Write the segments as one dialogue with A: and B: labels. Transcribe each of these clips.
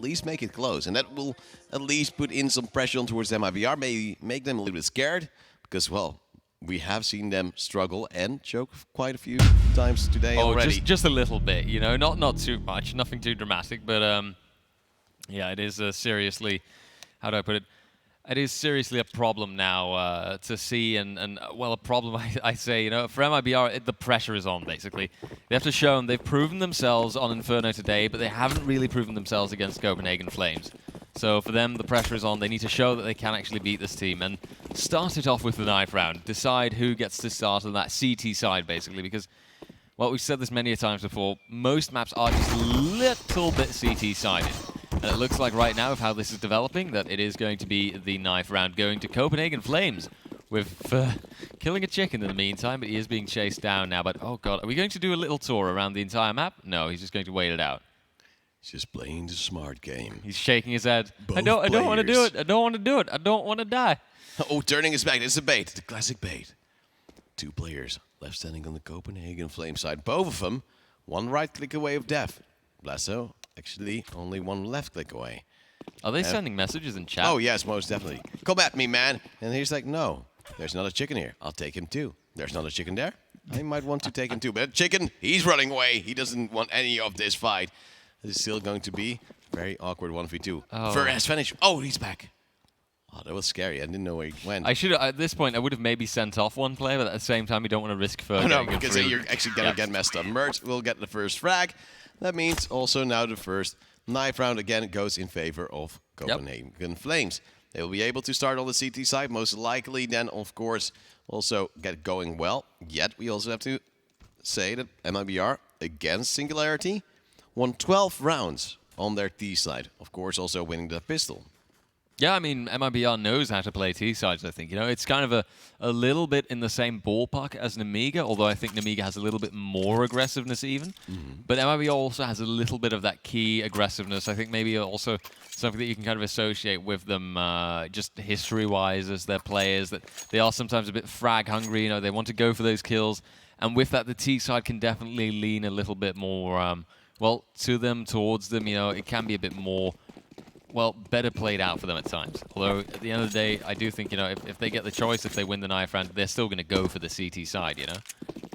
A: least make it close. And that will at least put in some pressure on towards MIBR, maybe make them a little bit scared. Because, well, we have seen them struggle and choke quite a few times today already.
B: Just a little bit, you know, not too much, nothing too dramatic, but yeah, it is seriously, how do I put it? It is seriously a problem now to see, and well, a problem I say, you know, for MIBR, the pressure is on, basically. They have to show them they've proven themselves on Inferno today, but they haven't really proven themselves against Copenhagen Flames. So for them, the pressure is on. They need to show that they can actually beat this team and start it off with the knife round. Decide who gets to start on that CT side, basically, because, well, we've said this many a times before, most maps are just a little bit CT-sided. And it looks like right now, with how this is developing, that it is going to be the knife round going to Copenhagen Flames, with killing a chicken in the meantime, but he is being chased down now. But, oh god, are we going to do a little tour around the entire map? No, he's just going to wait it out.
A: He's just playing the smart game.
B: He's shaking his head.
A: Both
B: I don't want to do
A: players.
B: it. I don't want to do it. I don't want to die.
A: Oh, turning his back. It's a bait. The classic bait. 2 players left standing on the Copenhagen Flame side. Both of them, one right click away of death. Blasso, actually, only one left click away.
B: Are they sending messages in chat?
A: Oh, yes, most definitely. Come at me, man. And he's like, no, there's not a chicken here. I'll take him too. There's not a chicken there. I might want to take him too. But chicken, he's running away. He doesn't want any of this fight. This is still going to be very awkward 1v2.
B: Oh.
A: First finish. Oh, he's back. Oh, that was scary. I didn't know where he went.
B: I should at this point I would have maybe sent off one player, but at the same time you don't want to risk further.
A: Oh, no, because you're actually going to get messed up. Merge will get the first frag. That means also now the first knife round again goes in favor of Copenhagen Flames. They will be able to start on the CT side, most likely then, of course, also get going well. Yet we also have to say that MIBR, against Singularity, won 12 rounds on their T side. Of course, also winning the pistol.
B: Yeah, I mean, MIBR knows how to play T-sides, I think. You know, it's kind of a little bit in the same ballpark as Nemiga, although I think Nemiga has a little bit more aggressiveness even. But MIBR also has a little bit of that key aggressiveness. I think maybe also something that you can kind of associate with them just history-wise as their players, that they are sometimes a bit frag-hungry, you know, they want to go for those kills. And with that, the T-side can definitely lean a little bit more, well, to them, towards them, you know, it can be a bit more... well, better played out for them at times. Although, at the end of the day, I do think, you know, if they get the choice, if they win the knife round, they're still going to go for the CT side, you know?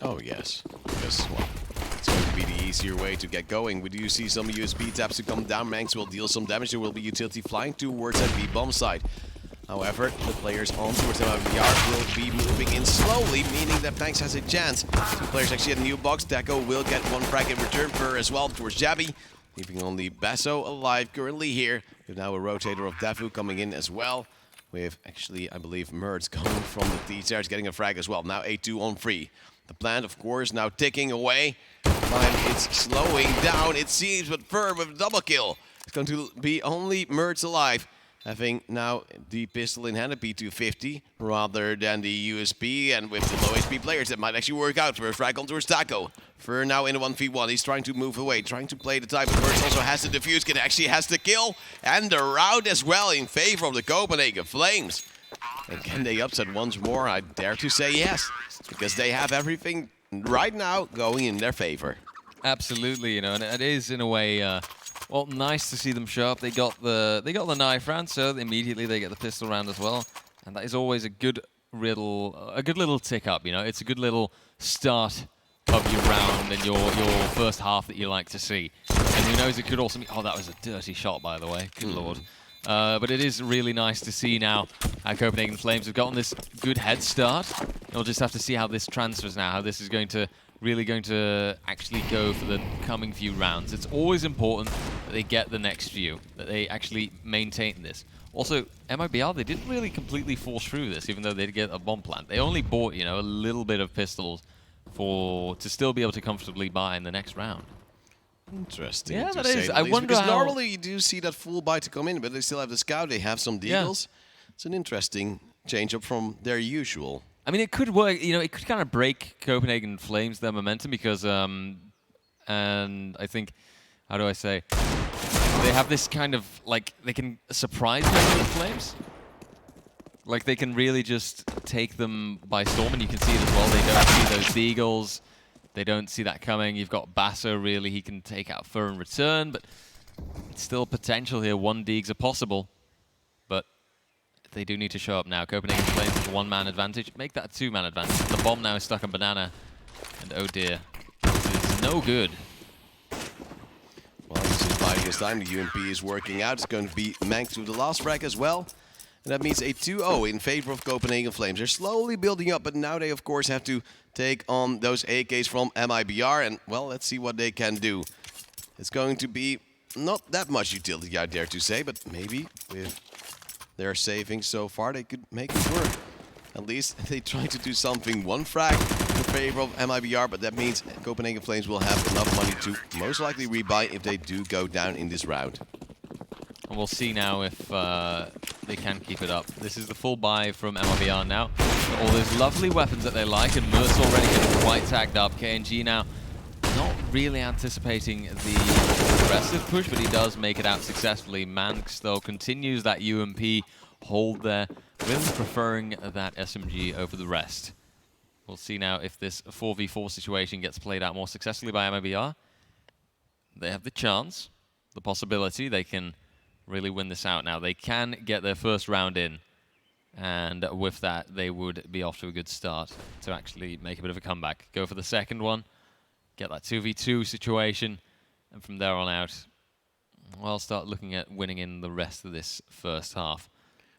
A: Oh, yes. Because, well, it's going to be the easier way to get going. We do see some USB taps to come down. Manx will deal some damage. There will be utility flying towards that B-bomb side. However, the players on towards the MIBR will be moving in slowly, meaning that Manx has a chance. 2 players actually at a new box. Deco will get 1 frag in return for as well towards Jabby. Leaving only Basso alive currently here. We have now a rotator of Dafu coming in as well. We have actually, I believe, Mertz coming from the T-stairs, getting a frag as well. Now A2 on 3. The plant, of course, now ticking away. Time it's slowing down, it seems, but Fur with a double kill. It's going to be only Mertz alive. Having now the pistol in hand, a P250, rather than the USB, and with the low HP players, that might actually work out. First frag on towards Taco. Fur now in a 1v1, he's trying to move away, trying to play the time, but Mertz also has the defuse kit, actually has the kill, and the round as well in favor of the Copenhagen Flames. And can they upset once more? I dare to say yes, because they have everything right now going in their favor.
B: Absolutely, you know, and it is in a way, well, nice to see them show up. They got the knife round, so immediately they get the pistol round as well, and that is always a good little tick up. You know, it's a good little start of your round and your first half that you like to see. And who knows, it could also be... oh, that was a dirty shot, by the way. Good lord. But it is really nice to see now how Copenhagen Flames have gotten this good head start. We'll just have to see how this transfers now, how this is really going to actually go for the coming few rounds. It's always important that they get the next few, that they actually maintain this. Also, MIBR, they didn't really completely force through this, even though they did get a bomb plant. They only bought, you know, a little bit of pistols to still be able to comfortably buy in the next round.
A: Interesting.
B: Yeah,
A: to
B: that
A: say
B: is.
A: the
B: I
A: least,
B: wonder
A: because
B: how...
A: normally you do see that full buy to come in, but they still have the scout. They have some deagles.
B: Yeah.
A: It's an interesting change up from their usual.
B: I mean, it could work. You know, it could kind of break Copenhagen Flames their momentum because, and I think, how do I say, they have this kind of like they can surprise Copenhagen Flames. Like they can really just take them by storm, and you can see it as well. They don't see those deagles. They don't see that coming. You've got Basso, really. He can take out Fur in return, but It's still potential here. 1 Deegs are possible, but they do need to show up now. Copenhagen Flames with a 1-man advantage. Make that a 2-man advantage. The bomb now is stuck on Banana, and oh dear, this is no good.
A: Well, this is biding his time. The UMP is working out. It's going to be Manx with the last frag as well. And that means a 2-0 in favor of Copenhagen Flames. They're slowly building up, but now they, of course, have to take on those AKs from MIBR. And, well, let's see what they can do. It's going to be not that much utility, I dare to say, but maybe with their savings so far, they could make it work. At least they try to do something. 1 frag in favor of MIBR, but that means Copenhagen Flames will have enough money to most likely rebuy if they do go down in this round.
B: And we'll see now if they can keep it up. This is the full buy from MIBR now. All those lovely weapons that they like, and Mert's already getting quite tagged up. KNG now not really anticipating the aggressive push, but he does make it out successfully. Manx, though, continues that UMP hold there, really preferring that SMG over the rest. We'll see now if this 4v4 situation gets played out more successfully by MIBR. They have the chance, the possibility, they can really win this out now. They can get their first round in, and with that, they would be off to a good start to actually make a bit of a comeback. Go for the second one, get that 2v2 situation, and from there on out, well, start looking at winning in the rest of this first half.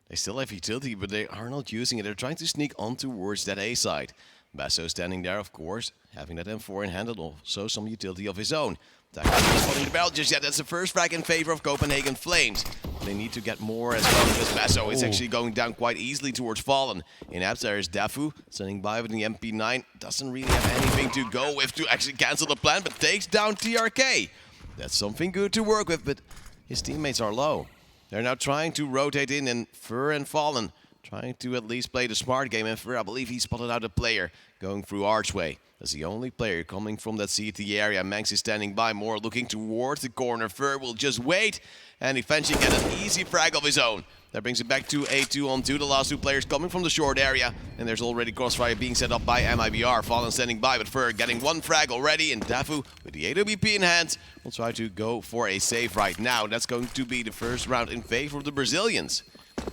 A: They still have utility, but they are not using it. They're trying to sneak on towards that A side. Basso standing there, of course, having that M4 in hand, and also some utility of his own. Not spotting the barrel just yet. That's the first frag in favor of Copenhagen Flames. They need to get more as well, because Basso is actually going down quite easily towards Fallen. In apps, there is Dafu standing by with the MP9. Doesn't really have anything to go with to actually cancel the plan, but takes down TRK. That's something good to work with, but his teammates are low. They're now trying to rotate in, and Fur and Fallen trying to at least play the smart game. And Fur, I believe he spotted out a player going through Archway. That's the only player coming from that CT area. Manx is standing by, more looking towards the corner. Fur will just wait and eventually get an easy frag of his own. That brings it back to A2 on 2. The last 2 players coming from the short area. And there's already crossfire being set up by MIBR. Fallen standing by, but Fur getting 1 frag already. And Dafu, with the AWP in hand, will try to go for a save right now. That's going to be the first round in favor of the Brazilians,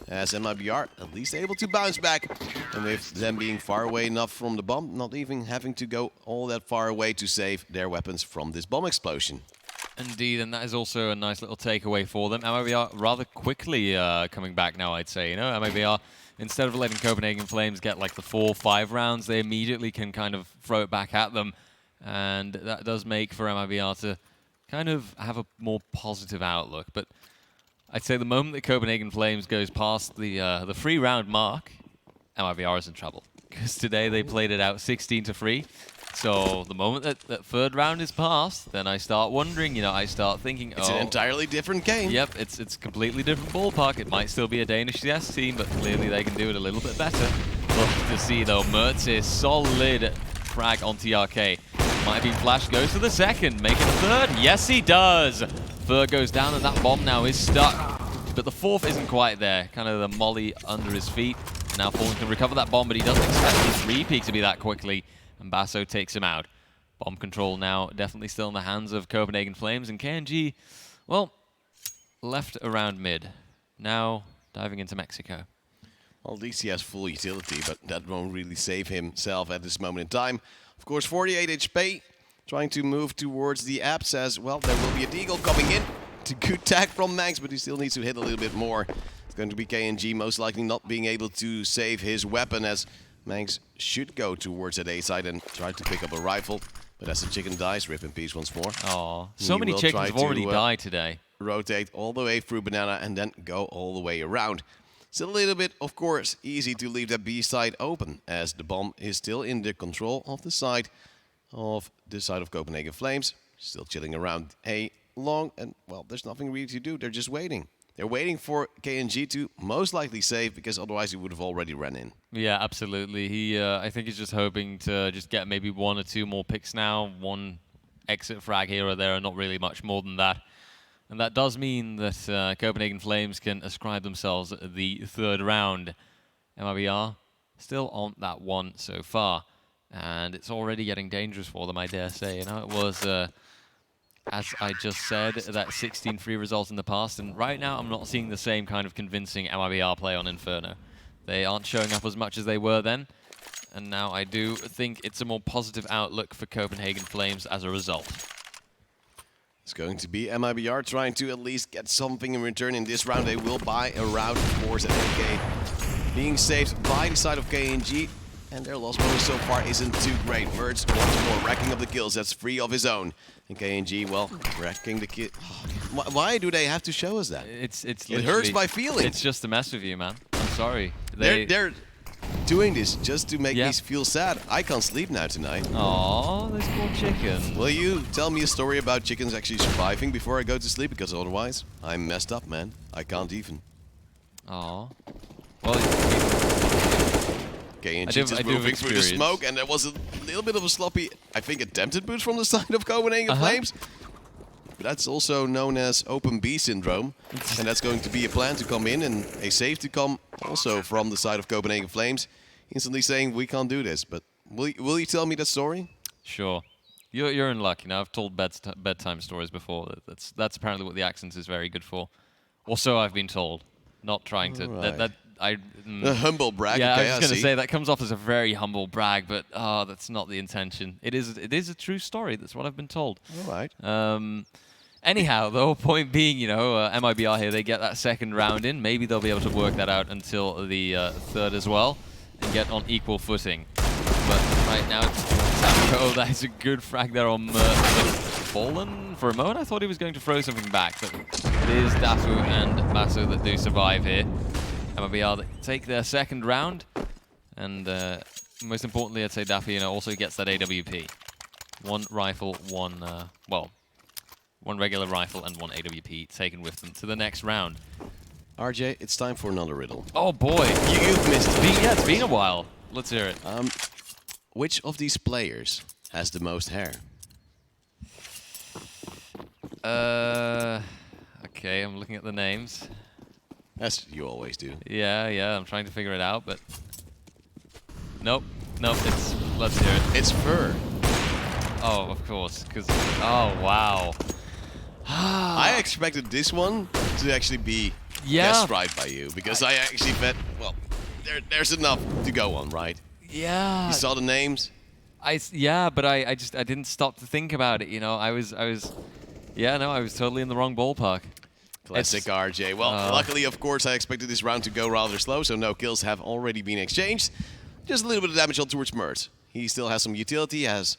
A: as MIBR at least able to bounce back. And with them being far away enough from the bomb, not even having to go all that far away to save their weapons from this bomb explosion.
B: Indeed, and that is also a nice little takeaway for them. MIBR rather quickly coming back now, I'd say. You know, MIBR, instead of letting Copenhagen Flames get like the 4-5 rounds, they immediately can kind of throw it back at them. And that does make for MIBR to kind of have a more positive outlook. But I'd say the moment that Copenhagen Flames goes past the 3-round mark, MIBR is in trouble. Because today they played it out 16-3. So the moment that that 3rd round is passed, then I start wondering, you know, I start thinking,
A: It's an entirely different game.
B: Yep, it's completely different ballpark. It might still be a Danish CS team, but clearly they can do it a little bit better. Look to see, though, Mertz is solid frag on TRK. Might be flash, goes to the 2nd, making a 3rd. Yes, he does! 3rd goes down, and that bomb now is stuck. But the 4th isn't quite there. Kind of the molly under his feet. Now Fallen can recover that bomb, but he doesn't expect the 3-peak to be that quickly. And Basso takes him out. Bomb control now definitely still in the hands of Copenhagen Flames. And KNG, well, left around mid. Now diving into Mexico.
A: Well, at least he has full utility, but that won't really save himself at this moment in time. Of course, 48 HP, trying to move towards the apps as well. There will be a Deagle coming in. It's a good tag from Manx, but he still needs to hit a little bit more. It's going to be KNG most likely not being able to save his weapon, as Manx should go towards that A side and try to pick up a rifle. But as the chicken dies, rip in peace once more.
B: Oh, so many chickens have already died today.
A: Rotate all the way through Banana and then go all the way around. It's a little bit, of course, easy to leave that B side open, as the bomb is still in the control of the side of Copenhagen Flames. Still chilling around A long, and well, there's nothing really to do. They're just waiting. They're waiting for KNG to most likely save, because otherwise he would have already run in.
B: Yeah, absolutely. He, I think he's just hoping to just get maybe 1 or 2 more picks now. 1 exit frag here or there, and not really much more than that. And that does mean that Copenhagen Flames can ascribe themselves the 3rd round. MIBR still on that 1 so far. And it's already getting dangerous for them, I dare say. You know, it was as I just said, that 16-3 result in the past, and right now I'm not seeing the same kind of convincing MIBR play on Inferno. They aren't showing up as much as they were then, and now I do think it's a more positive outlook for Copenhagen Flames as a result.
A: It's going to be MIBR trying to at least get something in return in this round. They will buy a round, of course, and AK being saved by the side of KNG. And their loss bonus so far isn't too great. Mertz once more racking up the kills. That's 3 of his own. And KNG, well, wrecking the kill. Why do they have to show us that?
B: It
A: hurts my feelings.
B: It's just to mess with you, man. I'm sorry.
A: They're doing this just to make
B: Yeah.
A: me feel sad. I can't sleep now tonight.
B: Aww, those poor chickens.
A: Will you tell me a story about chickens actually surviving before I go to sleep? Because otherwise, I'm messed up, man. I can't even.
B: Aww. Well,
A: KNG
B: I do
A: just
B: have
A: moving through the
B: experience.
A: smoke, and there was a little bit of a sloppy, I think, attempted boost from the side of Copenhagen Flames. But that's also known as open B syndrome, and that's going to be a plan to come in and a save to come also from the side of Copenhagen Flames, instantly saying we can't do this. But will you tell me that story?
B: Sure. You're in luck. You know, I've told bedtime stories before. That's apparently what the accent is very good for. Or so I've been told. Not trying to.
A: Alright.
B: A
A: humble brag.
B: Yeah,
A: okay,
B: I was going to
A: see.
B: say that comes off as a very humble brag, but that's not the intention. It is a true story. That's what I've been told.
A: All right.
B: Anyhow, the whole point being, you know, MIBR here, they get that second round in. Maybe they'll be able to work that out until the third as well and get on equal footing. But right now, Samko, that is a good frag there on Fallen. For a moment, I thought he was going to throw something back, but it is Dafu and Basso that do survive here. MIBR that take their second round, and most importantly, I'd say Dafu, you know, also gets that AWP. One rifle, one regular rifle, and one AWP taken with them to the next round.
A: RJ, it's time for another riddle.
B: Oh boy,
A: You've missed it.
B: yeah, it's been a while. Let's hear it.
A: Which of these players has the most hair?
B: Okay, I'm looking at the names.
A: As you always do.
B: Yeah, I'm trying to figure it out, but nope, let's hear it.
A: It's Fur.
B: Oh, of course, because, oh, wow.
A: I expected this one to actually be guessed right by you, because I actually bet, well, there's enough to go on, right?
B: Yeah.
A: You saw the names?
B: Yeah, but I didn't stop to think about it, you know. I was totally in the wrong ballpark.
A: Classic RJ. Well, luckily, of course, I expected this round to go rather slow, so no kills have already been exchanged. Just a little bit of damage on towards Mertz. He still has some utility, has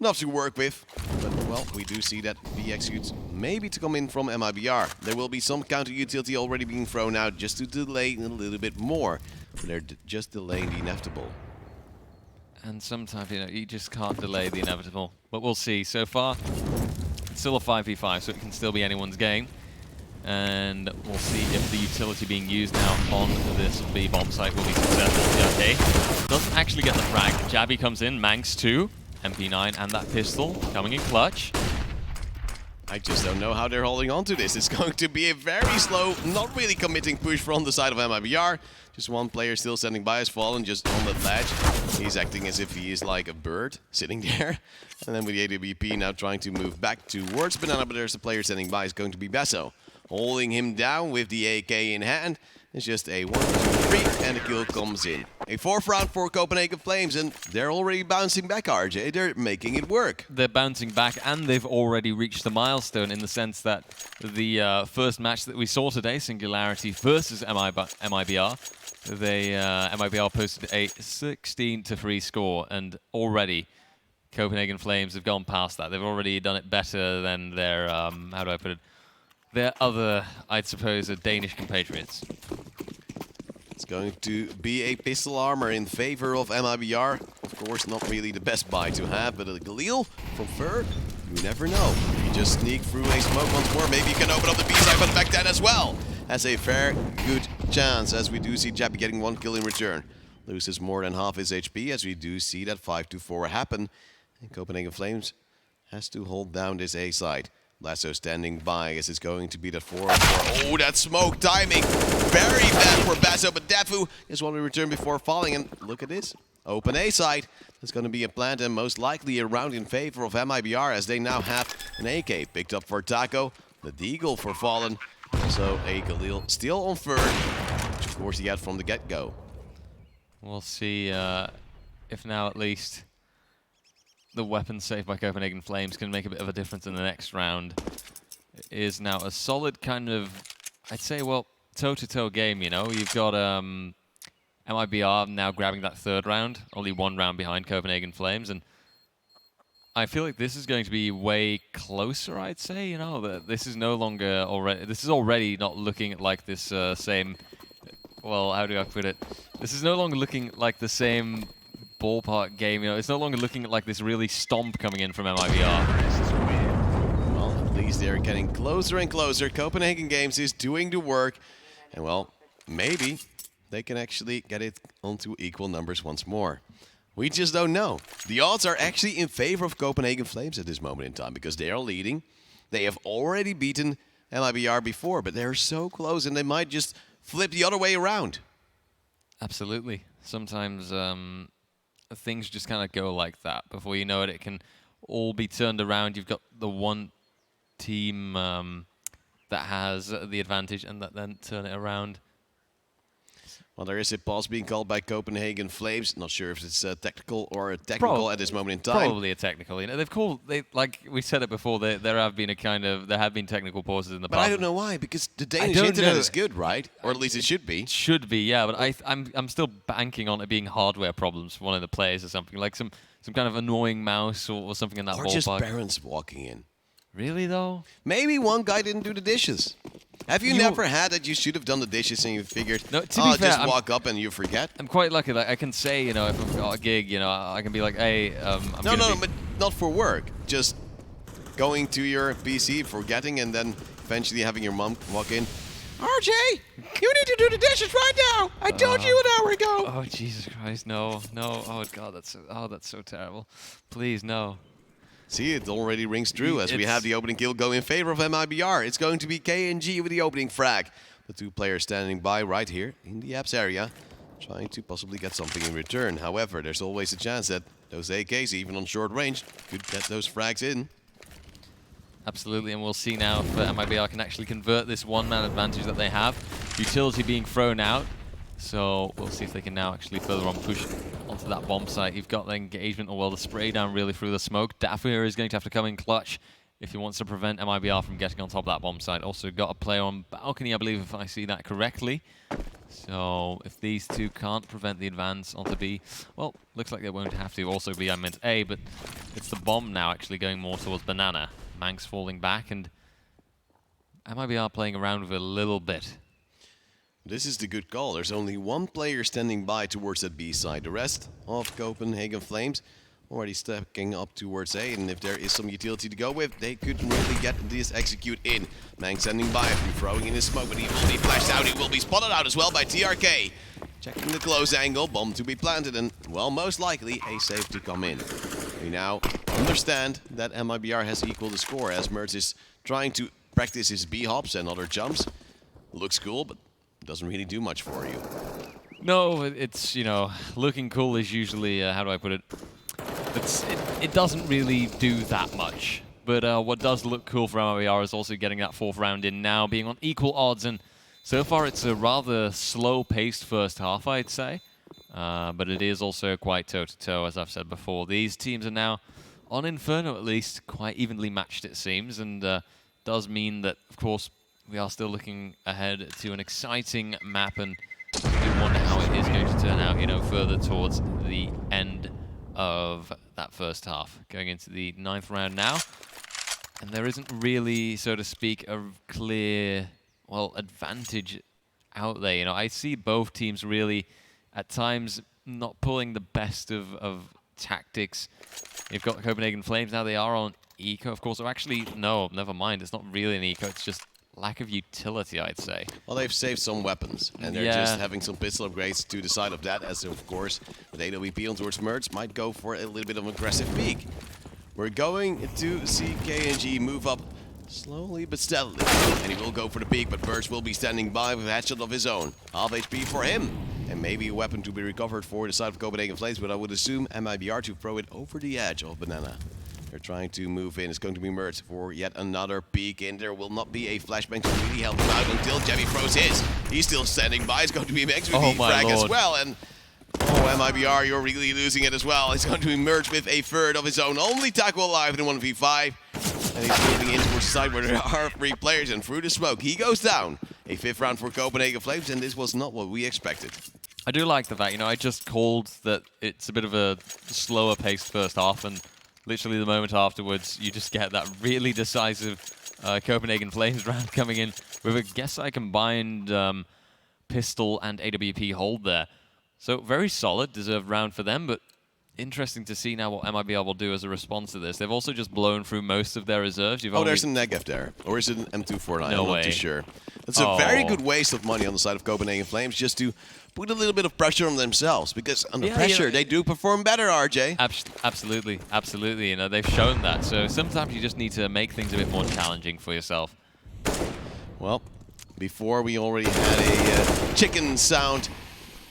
A: enough to work with. But, well, we do see that the executes maybe to come in from MIBR. There will be some counter utility already being thrown out just to delay a little bit more. They're just delaying the inevitable.
B: And sometimes, you know, you just can't delay the inevitable. But we'll see. So far, it's still a 5v5, so it can still be anyone's game. And we'll see if the utility being used now on this B-bomb site will be successful. Yeah, okay. Doesn't actually get the frag. Jabby comes in, Manx 2, MP9 and that pistol coming in clutch.
A: I just don't know how they're holding on to this. It's going to be a very slow, not really committing push from the side of MIBR. Just one player still standing by has fallen just on the ledge. He's acting as if he is like a bird sitting there. And then with the AWP now trying to move back towards Banana, but there's a player standing by. It's going to be Basso. Holding him down with the AK in hand. It's just a 1, 2, 3, and the kill comes in. A 4th round for Copenhagen Flames, and they're already bouncing back, RJ. They're making it work.
B: They're bouncing back, and they've already reached the milestone in the sense that the first match that we saw today, Singularity versus MIBR, MIBR posted a 16-3 score, and already Copenhagen Flames have gone past that. They've already done it better than their, how do I put it, their other, I'd suppose, Danish compatriots.
A: It's going to be a pistol armor in favor of MIBR. Of course, not really the best buy to have, but a Galil from Fur, you never know. You just sneak through a smoke once more. Maybe you can open up the B side, but back then as well. Has a fair, good chance, as we do see Jabby getting 1 kill in return. Loses more than half his HP, as we do see that 5-4 happen. And Copenhagen Flames has to hold down this A side. Lasso standing by as it's going to be the 4-4. Oh, that smoke timing. Very bad for Basso, but Dafu is one to return before falling. And look at this. open A side. There's going to be a plant and most likely a round in favor of MIBR as they now have an AK picked up for Taco, the Deagle for Fallen, also a Galil still on third, which of course he had from the get-go.
B: We'll see if now at least the weapon saved by Copenhagen Flames can make a bit of a difference in the next round. It is now a solid kind of, I'd say, well, toe-to-toe game, you know. You've got MIBR now grabbing that third round, only one round behind Copenhagen Flames, and I feel like this is going to be way closer, I'd say, you know. This is no longer already, this is already not looking like this same, well, how do I put it? This is no longer looking like the same ballpark game, you know. It's no longer looking like this really stomp coming in from MIBR.
A: This is weird. Well, at least they're getting closer and closer. Copenhagen Games is doing the work, and well, maybe they can actually get it onto equal numbers once more. We just don't know. The odds are actually in favor of Copenhagen Flames at this moment in time because they are leading. They have already beaten MIBR before, but they're so close and they might just flip the other way around.
B: Absolutely. Sometimes things just kind of go like that. Before you know it, it can all be turned around. You've got the one team that has the advantage and that then turn it around.
A: Well, there is a pause being called by Copenhagen Flames. Not sure if it's tactical or technical at this moment in time.
B: Probably a technical. You know, like we said it before. There have been technical pauses in the past.
A: But I don't know why, because the Danish internet is good, right? Or at least it should be.
B: Should be, yeah. But I'm still banking on it being hardware problems for one of the players or something, like some kind of annoying mouse or something in that ballpark.
A: Or just parents walking in.
B: Really though?
A: Maybe one guy didn't do the dishes. Have you never had that you should have done the dishes and you figured,
B: no, to be fair,
A: just walk up and you forget?
B: I'm quite lucky that I can say, you know, if I've got a gig, you know, I can be like, hey,
A: No, but not for work. Just going to your PC, forgetting, and then eventually having your mom walk in. RJ, you need to do the dishes right now. I told you an hour ago.
B: Oh, Jesus Christ, no. Oh, God, that's so terrible. Please, no.
A: See, it already rings true as we have the opening kill go in favor of MIBR. It's going to be KNG with the opening frag. The two players standing by right here in the apps area, trying to possibly get something in return. However, there's always a chance that those AKs, even on short range, could get those frags in.
B: Absolutely, and we'll see now if MIBR can actually convert this one-man advantage that they have. Utility being thrown out. So we'll see if they can now actually further on push onto that bomb site. You've got the engagement, or well, the spray down really through the smoke. Dafir is going to have to come in clutch if he wants to prevent MIBR from getting on top of that bomb site. Also got a player on balcony, I believe, if I see that correctly. So if these two can't prevent the advance onto B, well, looks like they won't have to. Also B, I meant A, but it's the bomb now actually going more towards Banana. Manx falling back, and MIBR playing around with it a little bit.
A: This is the good call. There's only one player standing by towards that B side. The rest of Copenhagen Flames already stepping up towards A, and if there is some utility to go with, they could really get this execute in. Manx standing by, throwing in his smoke, but he will be flashed out. He will be spotted out as well by TRK. Checking the close angle, bomb to be planted, and, well, most likely a save to come in. We now understand that MIBR has equaled the score as Mertz is trying to practice his B-hops and other jumps. Looks cool, but doesn't really do much for you.
B: No, it's, you know, looking cool is usually, how do I put it? It doesn't really do that much. But what does look cool for MIBR is also getting that fourth round in now, being on equal odds. And so far, it's a rather slow-paced first half, I'd say. But it is also quite toe-to-toe, as I've said before. These teams are now, on Inferno at least, quite evenly matched, it seems. And does mean that, of course, we are still looking ahead to an exciting map, and we do wonder how it is going to turn out, you know, further towards the end of that first half. Going into the 9th round now, and there isn't really, so to speak, a clear, well, advantage out there. You know, I see both teams really, at times, not pulling the best of tactics. You've got Copenhagen Flames now, they are on eco, of course. Or actually, no, never mind, it's not really an eco, it's just lack of utility, I'd say.
A: Well, they've saved some weapons, and they're just having some pistol upgrades to the side of that, as of course, with AWP on towards Mertz might go for a little bit of an aggressive peek. We're going to see KNG move up Slowly but steadily. And he will go for the peak, but Burst will be standing by with a headshot of his own. Half HP for him. And maybe a weapon to be recovered for the side of Copenhagen Flames, but I would assume MIBR to throw it over the edge of Banana. They're trying to move in. It's going to be Mertz for yet another peek in. There will not be a flashbang to really help him out until Jebby throws his. He's still standing by. It's going to be Max with the frag as well. And oh, MIBR, you're really losing it as well. It's going to be Mertz with a third of his own. Only Taco alive in 1v5. And he's moving in towards the side where there are 3 players. And through the smoke, he goes down. A 5th round for Copenhagen Flames. And this was not what we expected.
B: I do like the fact, you know, I just called that it's a bit of a slower paced first half, and literally the moment afterwards, you just get that really decisive Copenhagen Flames round coming in with a guess I combined pistol and AWP hold there. So very solid, deserved round for them, but interesting to see now what MIBR will do as a response to this. They've also just blown through most of their reserves.
A: There's a Negev there. Or is it an M249?
B: No
A: I'm not too sure. That's a very good waste of money on the side of Copenhagen Flames just to put a little bit of pressure on themselves, because under pressure they do perform better, RJ.
B: Absolutely, absolutely. You know, they've shown that. So sometimes you just need to make things a bit more challenging for yourself.
A: Well, before we already had a chicken sound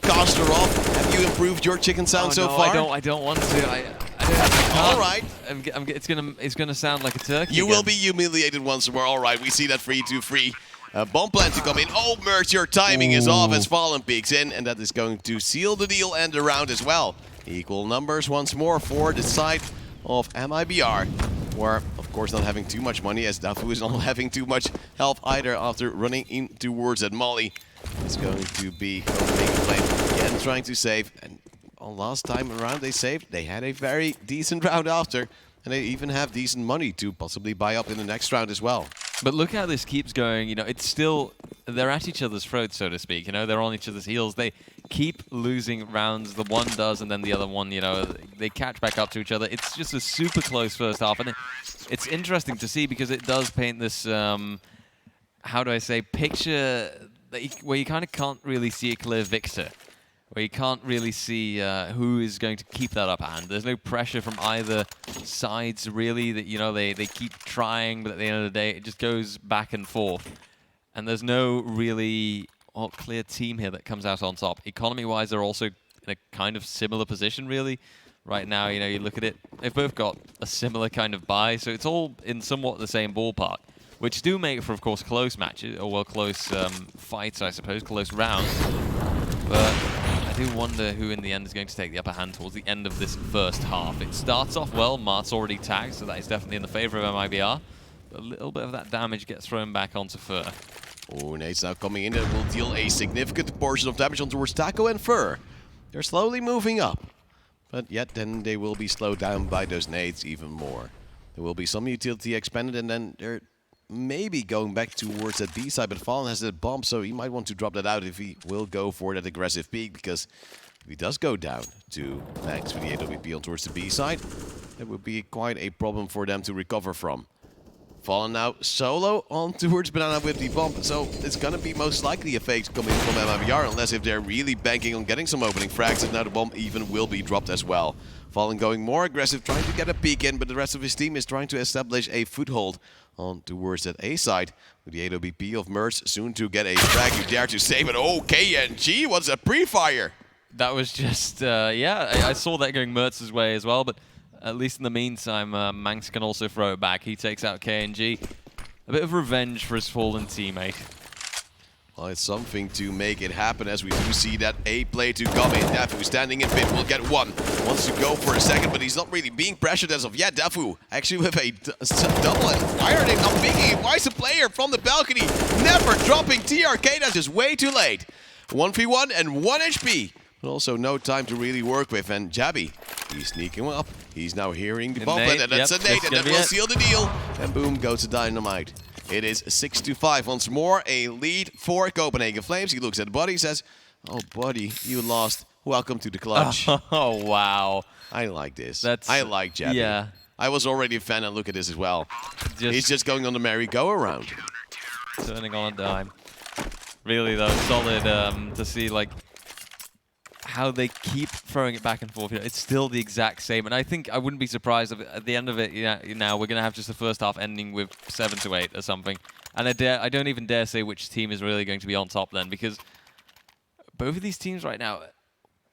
A: caster off. Have you improved your chicken sound so far?
B: I don't want to. I don't.
A: All right.
B: It's gonna sound like a turkey.
A: You will be humiliated once more. All right, we see that 3-2-3. Bomb plan to come in. Oh, Mertz, your timing is off as Fallen peeks in, and that is going to seal the deal and the round as well. Equal numbers once more for the side of MIBR, where, of course, not having too much money, as Dafu is not having too much health either after running in towards that Molly. It's going to be Copenhagen Flames again trying to save, and last time around they saved, they had a very decent round after, and they even have decent money to possibly buy up in the next round as well.
B: But look how this keeps going. You know, it's still, they're at each other's throats, so to speak. You know, they're on each other's heels. They keep losing rounds. The one does, and then the other one, you know, they catch back up to each other. It's just a super close first half, and it's interesting to see because it does paint this, how do I say, picture where you kind of can't really see a clear victor, where you can't really see who is going to keep that upper hand. There's no pressure from either sides, really, that, you know, they keep trying, but at the end of the day, it just goes back and forth. And there's no really clear team here that comes out on top. Economy-wise, they're also in a kind of similar position, really. Right now, you know, you look at it, they've both got a similar kind of buy, so it's all in somewhat the same ballpark, which do make for, of course, close matches, or, well, close fights, I suppose, close rounds. But I do wonder who in the end is going to take the upper hand towards the end of this first half. It starts off well. Mart's already tagged, so that is definitely in the favor of MIBR. But a little bit of that damage gets thrown back onto Fur.
A: Oh, nades now coming in that will deal a significant portion of damage on towards Taco and Fur. They're slowly moving up. But yet then they will be slowed down by those nades even more. There will be some utility expended, and then they're maybe going back towards that B side, but Fallen has that bomb, so he might want to drop that out if he will go for that aggressive peak, because if he does go down to Max with the AWP on towards the B side, that would be quite a problem for them to recover from. Fallen now solo on towards Banana with the bomb, so it's gonna be most likely a fake coming from MIBR, unless if they're really banking on getting some opening frags, and now the bomb even will be dropped as well. Fallen going more aggressive, trying to get a peek in, but the rest of his team is trying to establish a foothold on towards that A side with the AWP of Mertz, soon to get a frag. You dare to save it. Oh, KNG, what's a pre-fire?
B: That was just, yeah, I saw that going Mertz's way as well, but at least in the meantime, Manx can also throw it back. He takes out KNG. A bit of revenge for his fallen teammate.
A: Well, it's something to make it happen, as we do see that A play to come in. Dafu standing in mid will get one. Wants to go for a second, but he's not really being pressured as of yet. Dafu actually with a double and firing it, not picking it. Why is the player from the balcony never dropping TRK? That's just way too late. 1v1 and 1 HP. But also no time to really work with. And Jabby, he's sneaking up. He's now hearing the bomb, and that's a nade, and that will seal the deal. And boom goes the dynamite. It is 6-5 once more, a lead for Copenhagen Flames. He looks at Buddy, says, "Oh, Buddy, you lost. Welcome to the clutch."
B: Oh, wow.
A: I like this. I like Jabby.
B: Yeah.
A: I was already a fan, and look at this as well. He's just going on the merry-go-around.
B: Turning on a dime. Really, though, solid to see, like, how they keep throwing it back and forth. You know, it's still the exact same, and I think I wouldn't be surprised if at the end of it, now we're going to have just the first half ending with 7 to 8 or something. And I don't even dare say which team is really going to be on top then, because both of these teams right now,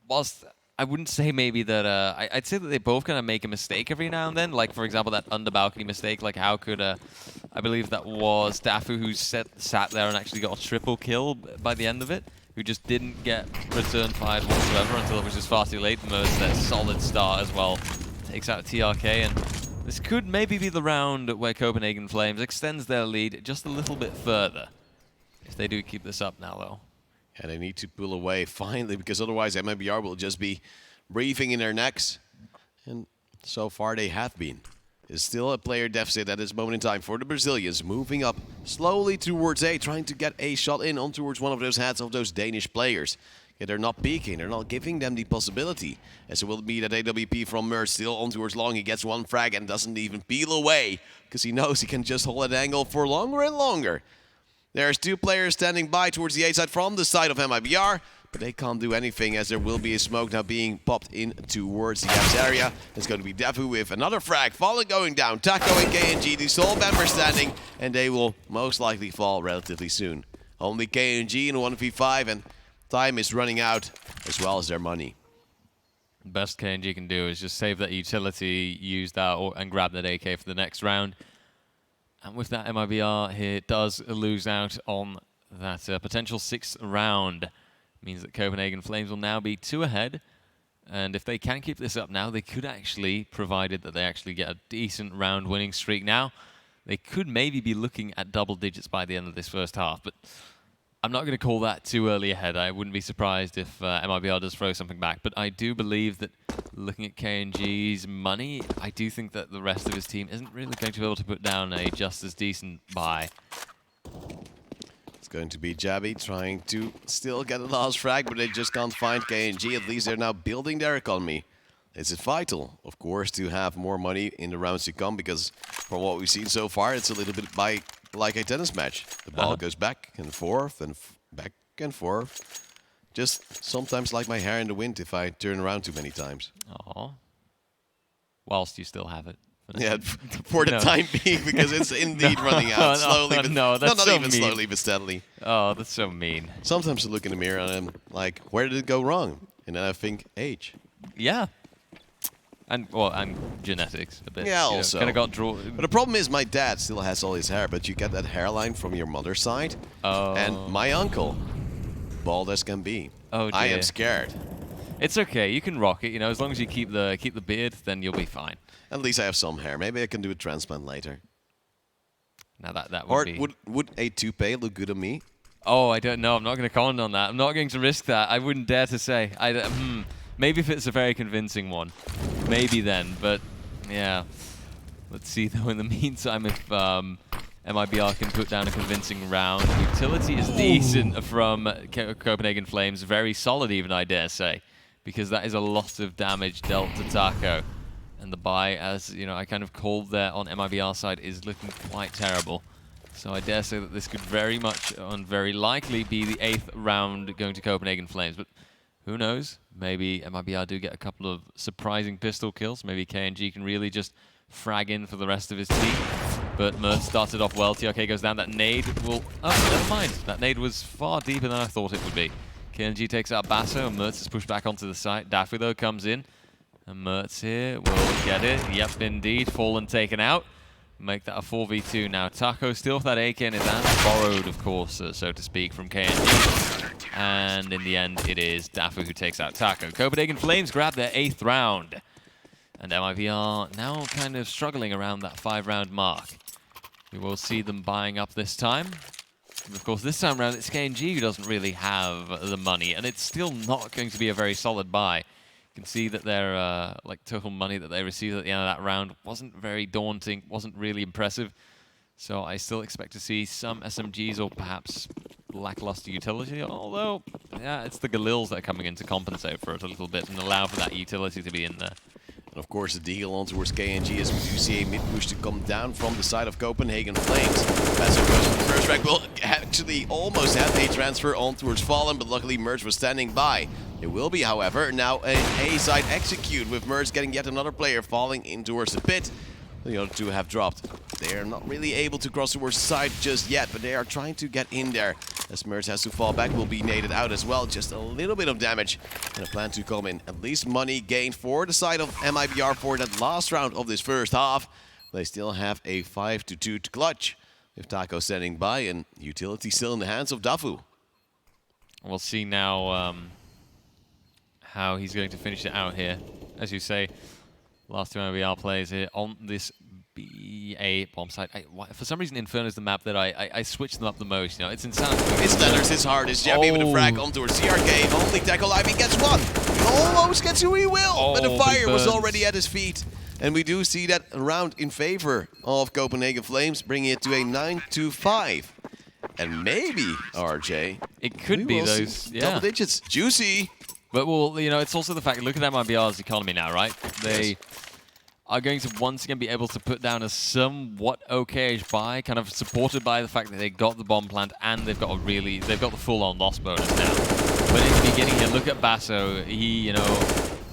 B: whilst I wouldn't say maybe that, I'd say that they both kind of make a mistake every now and then. Like, for example, that under-balcony mistake. Like, how could, I believe that was Dafu who sat there and actually got a triple kill by the end of it, who just didn't get return fired whatsoever until it was just far too late. Mertz, their solid start as well, takes out TRK, and this could maybe be the round where Copenhagen Flames extends their lead just a little bit further. If they do keep this up now, though.
A: And they need to pull away finally, because otherwise MIBR will just be breathing in their necks. And so far they have been. It's still a player deficit at this moment in time for the Brazilians, moving up slowly towards A, trying to get a shot in on towards one of those heads of those Danish players. Yeah, they're not peeking, they're not giving them the possibility. As it will be that AWP from Mertz still on towards long. He gets one frag and doesn't even peel away, because he knows he can just hold that angle for longer and longer. There's 2 players standing by towards the A side from the side of MIBR, but they can't do anything as there will be a smoke now being popped in towards the F's area. It's going to be Defu with another frag, Fallen going down, Taco and KNG, the sole member standing, and they will most likely fall relatively soon. Only KNG in 1v5, and time is running out, as well as their money.
B: Best KNG can do is just save that utility, use that, and grab that AK for the next round. And with that, MIBR here does lose out on that potential 6th round. Means that Copenhagen Flames will now be 2 ahead. And if they can keep this up now, they could actually, provided that they actually get a decent round winning streak now, they could maybe be looking at double digits by the end of this first half. But I'm not going to call that too early ahead. I wouldn't be surprised if MIBR does throw something back. But I do believe that looking at KNG's money, I do think that the rest of his team isn't really going to be able to put down a just as decent buy.
A: It's going to be Jabby trying to still get a last frag, but they just can't find KNG. At least they're now building their economy. It's vital, of course, to have more money in the rounds to come, because from what we've seen so far, it's a little bit like a tennis match. The ball goes back and forth and back and forth. Just sometimes like my hair in the wind if I turn around too many times.
B: Aww. Whilst you still have it.
A: Yeah, for the time being, because it's indeed running out slowly. But
B: that's
A: not
B: so
A: even
B: mean.
A: slowly, but steadily.
B: Oh, that's so mean.
A: Sometimes I look in the mirror and I'm like, where did it go wrong? And then I think, age.
B: Yeah. And genetics a bit.
A: Yeah, also.
B: Kind of got drawn.
A: But the problem is my dad still has all his hair, but you get that hairline from your mother's side.
B: Oh.
A: And my uncle, bald as can be.
B: Oh, dear.
A: I am scared.
B: It's okay. You can rock it. As long as you keep the beard, then you'll be fine.
A: At least I have some hair. Maybe I can do a transplant later.
B: Now that would be.
A: Or would a toupee look good on me?
B: Oh, I don't know. I'm not going to comment on that. I'm not going to risk that. I wouldn't dare to say. Maybe if it's a very convincing one. Maybe then. But, yeah. Let's see, though, in the meantime, if MIBR can put down a convincing round. Utility is decent from Copenhagen Flames. Very solid, even, I dare say. Because that is a lot of damage dealt to Taco. And the buy, as I kind of called there on MIBR side, is looking quite terrible. So I dare say that this could very much and very likely be the 8th round going to Copenhagen Flames. But who knows? Maybe MIBR do get a couple of surprising pistol kills. Maybe KNG can really just frag in for the rest of his team. But Mertz started off well. TRK goes down. That nade will... Oh, never mind. That nade was far deeper than I thought it would be. KNG takes out Basso, and Mertz is pushed back onto the site. Dafu, though, comes in. And Mertz here will get it. Yep, indeed. Fallen taken out. Make that a 4v2 now. Taco still with that AK in his hand. Borrowed, of course, so to speak, from KNG. And in the end, it is Dafu who takes out Taco. Copenhagen Flames grab their 8th round. And MIBR now kind of struggling around that 5-round mark. We will see them buying up this time. And of course, this time around, it's KNG who doesn't really have the money. And it's still not going to be a very solid buy. You can see that their total money that they received at the end of that round wasn't very daunting, wasn't really impressive. So I still expect to see some SMGs or perhaps lackluster utility. Although, yeah, it's the Galils that are coming in to compensate for it a little bit and allow for that utility to be in there.
A: And of course, the deal on towards KNG as we do see a mid-push to come down from the side of Copenhagen Flames. Basso goes for the first frag. Will actually almost have a transfer on towards Fallen, but luckily Mertz was standing by. It will be, however, now an A-side execute with Mertz getting yet another player falling in towards the pit. The other two have dropped. They are not really able to cross towards the side just yet, but they are trying to get in there. As Mertz has to fall back, will be naded out as well. Just a little bit of damage and a plan to come in. At least money gained for the side of MIBR for that last round of this first half. They still have a 5-2 to clutch with Taco standing by and utility still in the hands of Dafu.
B: We'll see now how he's going to finish it out here. As you say, last two MIBR players here on this BA bomb site. For some reason, Inferno is the map that I switch them up the most. You know, it's insane.
A: It's Lenners, it's hard. It's Jabby with a frag onto CRK. Only tackle live. He gets one. He almost gets who he will. But the fire was already at his feet. And we do see that round in favor of Copenhagen Flames, bringing it to a 9-5. And maybe, RJ,
B: it could be those
A: double digits. Juicy.
B: But, well, you know, it's also the fact, look at MIBR's economy now, right? They are going to once again be able to put down a somewhat okay-ish buy, kind of supported by the fact that they got the bomb plant and they've got the full-on loss bonus now. But in the beginning here, look at Basso. He, you know,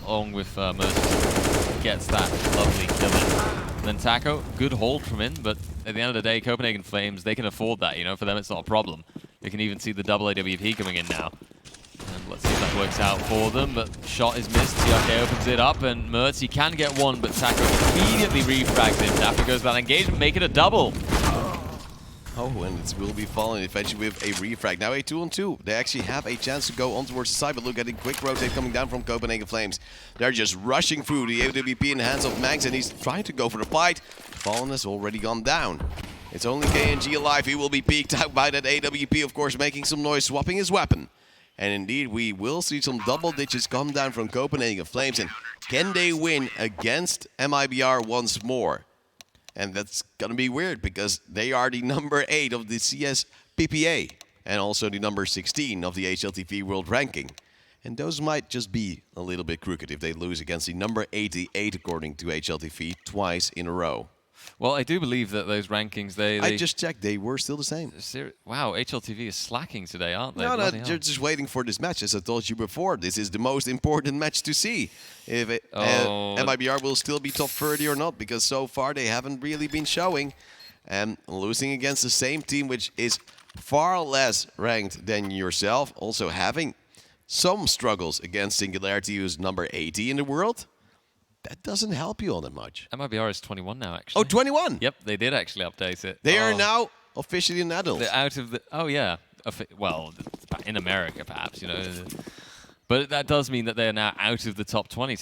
B: along with Mercy, gets that lovely killing. And then Taco, good hold from him, but at the end of the day, Copenhagen Flames, they can afford that, you know, for them it's not a problem. They can even see the double AWP coming in now. And let's see if that works out for them, but shot is missed. CRK opens it up, and Mertz, he can get one, but Taco immediately refrags him. Dafu goes that engagement, make it a double.
A: Oh, and it will be falling eventually with a refrag. Now a 2-on-2. They actually have a chance to go on towards the side, but look at the quick rotate coming down from Copenhagen Flames. They're just rushing through the AWP in the hands of Mangs, and he's trying to go for the fight. Fallen has already gone down. It's only KNG alive. He will be peeked out by that AWP, of course, making some noise, swapping his weapon. And indeed, we will see some double digits come down from Copenhagen Flames. And can they win against MIBR once more? And that's going to be weird because they are the number 8 of the CS PPA and also the number 16 of the HLTV World Ranking. And those might just be a little bit crooked if they lose against the number 88 according to HLTV twice in a row.
B: Well, I do believe that those rankings,
A: I just checked, they were still the same.
B: Wow, HLTV is slacking today, aren't they?
A: No, they're just waiting for this match. As I told you before, this is the most important match to see. If MIBR will still be top 30 or not, because so far they haven't really been showing. And losing against the same team, which is far less ranked than yourself, also having some struggles against Singularity, who's number 80 in the world. That doesn't help you all that much.
B: MIBR is 21 now, actually.
A: Oh, 21?
B: Yep, they did actually update it.
A: They are now officially an adult.
B: They're out of the... Oh, yeah. Well, in America, perhaps, you know. But that does mean that they are now out of the top 20,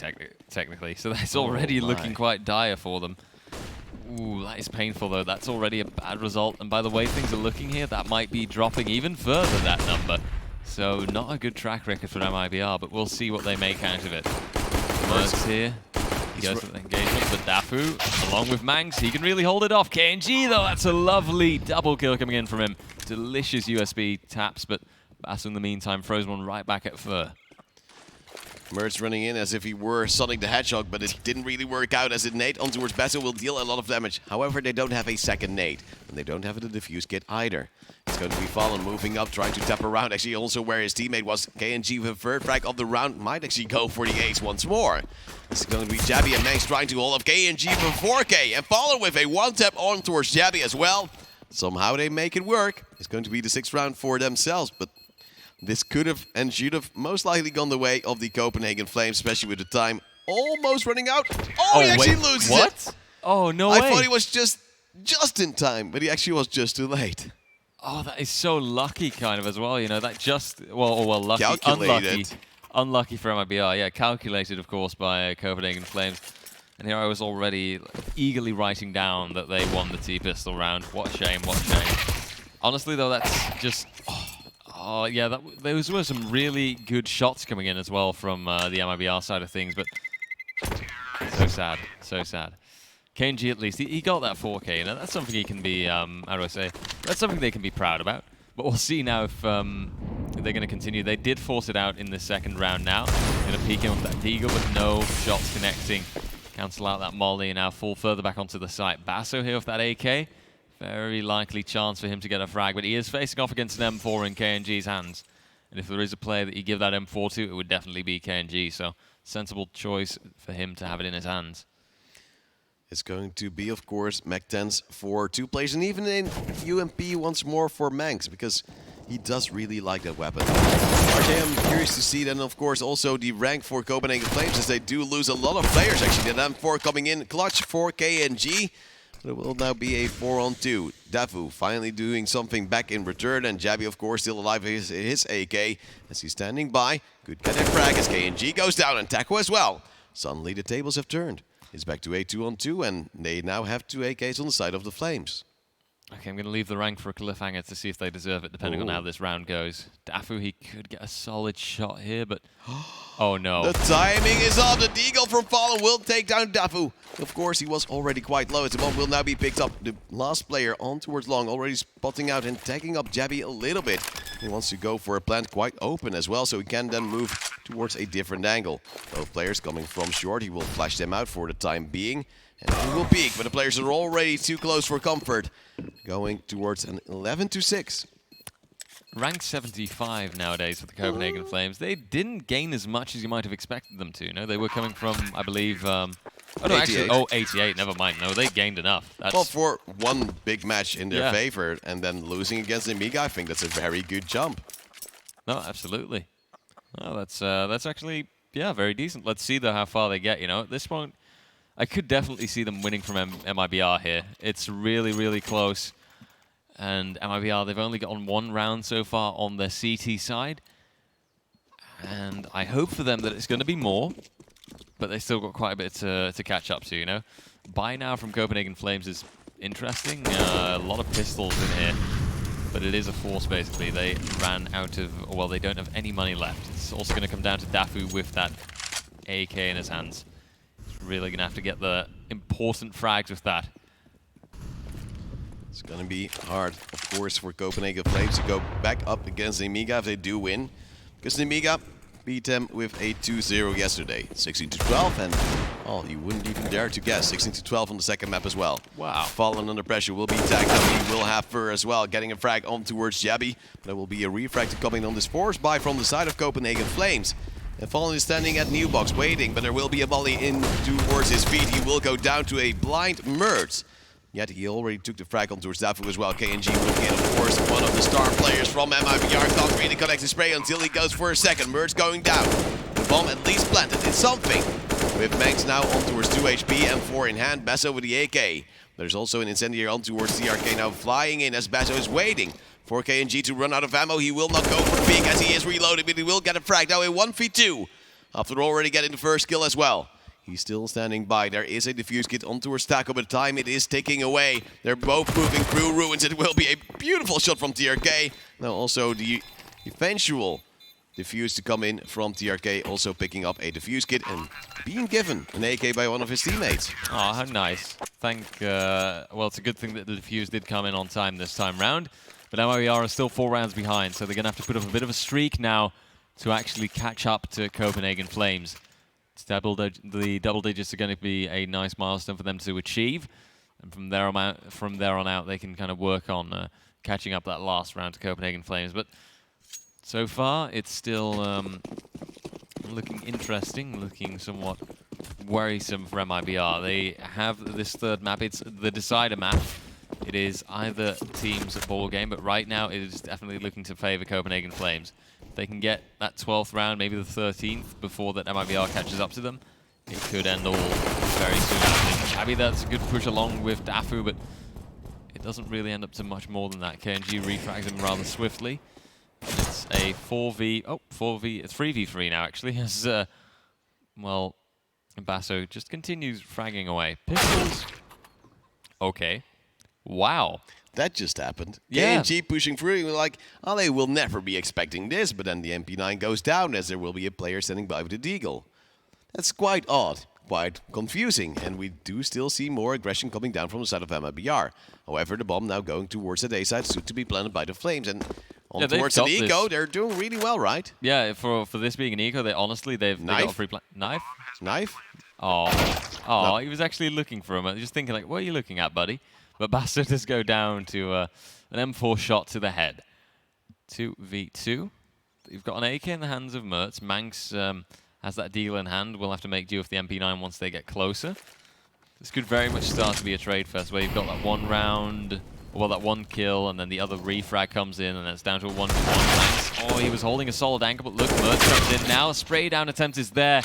B: technically. So that's already looking quite dire for them. Ooh, that is painful, though. That's already a bad result. And by the way things are looking here, that might be dropping even further, that number. So not a good track record for MIBR, but we'll see what they make out of it. Mertz here. He goes for the engagement, but Dafu, along with Mangs, he can really hold it off. KNG, though, that's a lovely double kill coming in from him. Delicious USB taps, but Basso in the meantime throws one right back at Fur.
A: Mertz running in as if he were Sonic the Hedgehog, but it didn't really work out as a nade on towards Basso will deal a lot of damage. However, they don't have a second nade, and they don't have the defuse kit either. It's going to be Fallen moving up, trying to tap around. Actually, also where his teammate was. KNG with a third frag of the round might actually go for the ace once more. This is going to be Jabby and Mangs trying to hold off KNG for 4K, and Fallen with a one-tap on towards Jabby as well. Somehow they make it work. It's going to be the 6th round for themselves, but this could have and should have most likely gone the way of the Copenhagen Flames, especially with the time almost running out. Oh, he actually loses it.
B: Oh, no way.
A: I thought he was just in time, but he actually was just too late.
B: Oh, that is so lucky kind of as well, you know, that just, well, lucky,
A: calculated.
B: Unlucky for MIBR, yeah, calculated, of course, by Copenhagen Flames. And here I was already eagerly writing down that they won the T-Pistol round. What a shame, what a shame. Honestly, though, that's just... Oh, yeah, those were some really good shots coming in as well from the MIBR side of things, but so sad, so sad. KNG, at least, he got that 4K, you know, that's something he can be, how do I say, that's something they can be proud about. But we'll see now if they're going to continue. They did force it out in the 2nd round now. Going to peek in with that Deagle, but no shots connecting. Cancel out that Molly, and now fall further back onto the site. Basso here with that AK. Very likely chance for him to get a frag, but he is facing off against an M4 in KNG's hands. And if there is a player that you give that M4 to, it would definitely be KNG. So sensible choice for him to have it in his hands.
A: It's going to be, of course, Mech10s for 2 players, and even in UMP once more for Manx, because he does really like that weapon. RJ, I'm curious to see then, of course, also the rank for Copenhagen Flames, as they do lose a lot of players, actually. The M4 coming in clutch for KNG. But it will now be a 4-on-2. Dafu finally doing something back in return, and Jabby, of course, still alive with his AK as he's standing by. Good get and frag as KNG goes down, and Taco as well. Suddenly the tables have turned. It's back to a 2-on-2, and they now have 2 AKs on the side of the Flames.
B: Okay, I'm going to leave the rank for a cliffhanger to see if they deserve it, depending on how this round goes. Dafu, he could get a solid shot here, but... oh, no.
A: The timing is off. The Deagle from Fallen will take down Dafu. Of course, he was already quite low. As the bomb will now be picked up. The last player on towards long, already spotting out and tagging up Jabby a little bit. He wants to go for a plant quite open as well, so he can then move towards a different angle. Both players coming from short. He will flash them out for the time being. And he will peek, but the players are already too close for comfort. Going towards an 11-6.
B: Ranked 75 nowadays for the Copenhagen Flames. They didn't gain as much as you might have expected them to. No, they were coming from, I believe, oh no,
A: 88.
B: actually, oh, 88. Never mind. No, they gained enough. That's
A: Well, for one big match in their
B: Yeah.
A: favor and then losing against Amiga, I think that's a very good jump.
B: no, absolutely. No, that's actually very decent. Let's see though how far they get. You know, at this point, I could definitely see them winning from MIBR here. It's really, really close. And MIBR, they've only gotten 1 round so far on their CT side. And I hope for them that it's going to be more. But they still got quite a bit to catch up to, you know. Buy now from Copenhagen Flames is interesting. A lot of pistols in here. But it is a force, basically. They ran out of... well, they don't have any money left. It's also going to come down to Dafu with that AK in his hands. Really gonna have to get the important frags with that.
A: It's gonna be hard, of course, for Copenhagen Flames to go back up against Amiga if they do win. Because Amiga beat them with a 2-0 yesterday. 16-12, and oh, you wouldn't even dare to guess. 16-12 on the second map as well.
B: Wow.
A: Fallen under pressure, will be tagged up. He will have Fur as well, getting a frag on towards Jabby. There will be a refrag coming on this force buy from the side of Copenhagen Flames. And Fallen is standing at new box waiting, but there will be a volley in towards his feet. He will go down to a blind merge. Yet he already took the frag on towards Dafu as well. KNG looking at, of course, one of the star players from MIBR. Can't really connect his spray until he goes for a second. Merge going down. The bomb at least planted. It's something. With Manx now on towards 2 HP, M4 in hand, Basso with the AK. There's also an incendiary on towards TRK now flying in as Basso is waiting for KNG to run out of ammo. He will not go for the peek as he is reloading, but he will get a frag. Now a 1v2 after already getting the first kill as well. He's still standing by. There is a defuse kit on towards Taco, but time it is ticking away. They're both moving through ruins. It will be a beautiful shot from TRK. Now also the eventual defuse to come in from TRK, also picking up a defuse kit and being given an AK by one of his teammates.
B: Oh, how nice. Well, it's a good thing that the defuse did come in on time this time round. But MIBR are still 4 rounds behind, so they're going to have to put up a bit of a streak now to actually catch up to Copenhagen Flames. The double digits are going to be a nice milestone for them to achieve. And from there on out, they can kind of work on catching up that last round to Copenhagen Flames. But so far, it's still looking interesting, looking somewhat worrisome for MIBR. They have this third map. It's the decider map. It is either team's ball game, but right now it is definitely looking to favor Copenhagen Flames. If they can get that 12th round, maybe the 13th, before that MIBR catches up to them, it could end all very soon. Jabby, that's a good push along with Dafu, but it doesn't really end up to much more than that. KNG refrags him rather swiftly. And it's a 3v3 now, actually, as, well, Basso just continues fragging away. Pistols. Okay. Wow.
A: That just happened.
B: Yeah.
A: KNG pushing through. We're like, oh, they will never be expecting this. But then the MP9 goes down as there will be a player standing by with the Deagle. That's quite odd, quite confusing. And we do still see more aggression coming down from the side of MIBR. However, the bomb now going towards the A side, soon to be planted by the Flames. And on towards an eco, they're doing really well, right?
B: Yeah, for this being an eco, they've got a free knife.
A: Knife?
B: Oh,
A: No.
B: He was actually looking for him. I was just thinking, like, what are you looking at, buddy? But Basso does go down to an M4 shot to the head. 2v2. you've got an AK in the hands of Mertz. Manx has that deal in hand. We'll have to make do with the MP9 once they get closer. This could very much start to be a trade fest where you've got that one round, well, that one kill, and then the other refrag comes in, and then it's down to a 1-1 Manx. Oh, he was holding a solid angle, but look, Mertz comes in now. A spray down attempt is there,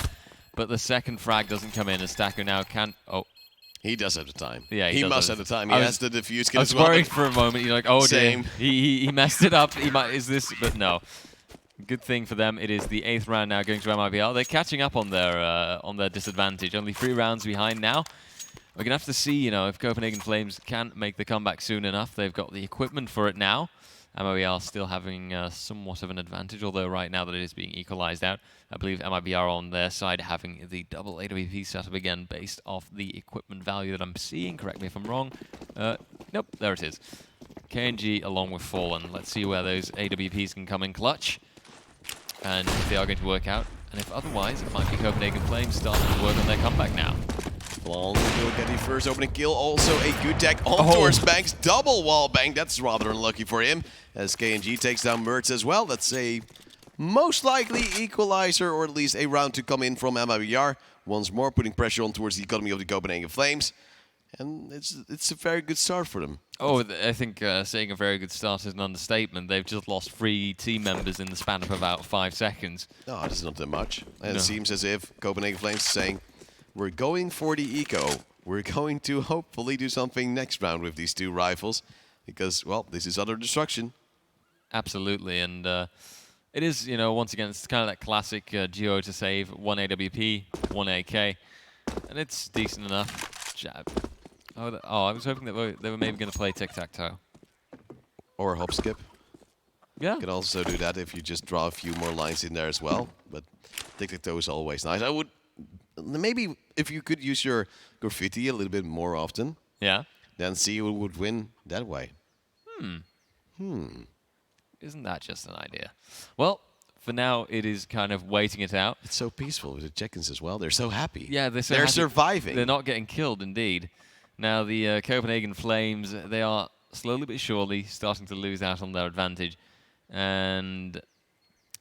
B: but the second frag doesn't come in, as Taco now can... Oh.
A: He does have the time.
B: Yeah,
A: he must have the time. He has the defuse kit
B: I
A: as
B: was
A: well.
B: worried for a moment. You're like, oh,
A: Same.
B: damn. He messed it up. He might, is this... But no. Good thing for them. It is the 8th round now going to MIBR. They're catching up on their disadvantage. Only 3 rounds behind now. We're going to have to see, you know, if Copenhagen Flames can make the comeback soon enough. They've got the equipment for it now. MIBR still having somewhat of an advantage, although right now that it is being equalized out. I believe MIBR on their side having the double AWP setup again based off the equipment value that I'm seeing. Correct me if I'm wrong. Nope, there it is. KNG along with Fallen. Let's see where those AWPs can come in clutch. And if they are going to work out. And if otherwise, it might be Copenhagen Flames starting to work on their comeback now.
A: Fallen will get the first opening kill. Also a good deck on towards Banks. Double wall bang. That's rather unlucky for him. As KNG takes down Mertz as well. That's a most likely equalizer, or at least a round to come in from MIBR. Once more putting pressure on towards the economy of the Copenhagen Flames. And it's a very good start for them.
B: Oh, I think saying a very good start is an understatement. They've just lost 3 team members in the span of about 5 seconds.
A: No, that's not that much. And
B: No.
A: it seems as if Copenhagen Flames is saying, we're going for the eco. We're going to hopefully do something next round with these 2 rifles. Because, well, this is utter destruction.
B: Absolutely, and it is, you know, once again, it's kind of that classic duo to save. 1 AWP, 1 AK, and it's decent enough. Jab. Oh, I was hoping that they were maybe going to play tic-tac-toe.
A: Or hop skip.
B: Yeah.
A: You can also do that if you just draw a few more lines in there as well. But tic-tac-toe is always nice. I would, maybe if you could use your graffiti a little bit more often,
B: Yeah.
A: then see who would win that way.
B: Isn't that just an idea? Well, for now, it is kind of waiting it out.
A: It's so peaceful with the chickens as well. They're so happy.
B: Yeah, they're
A: They're
B: happy.
A: surviving.
B: They're not getting killed, indeed. Now, the Copenhagen Flames, they are slowly but surely starting to lose out on their advantage. And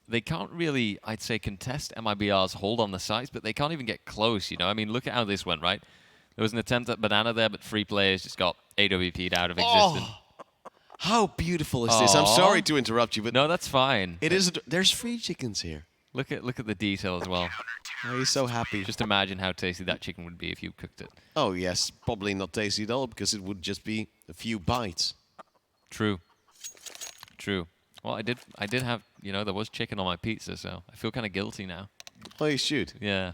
B: they can't really, I'd say, contest MIBR's hold on the sites, but they can't even get close, you know? I mean, look at how this went, right? There was an attempt at Banana there, but 3 players just got AWP'd out of existence.
A: How beautiful is this? I'm
B: Aw.
A: sorry to interrupt you, but
B: No, that's fine.
A: it is. There's 3 chickens here.
B: Look at the detail as well.
A: Oh, he's so happy.
B: Just imagine how tasty that chicken would be if you cooked it.
A: Oh yes, probably not tasty at all because it would just be a few bites.
B: True. True. Well, I did have, you know, there was chicken on my pizza, so I feel kind of guilty now.
A: Oh, you should.
B: Yeah.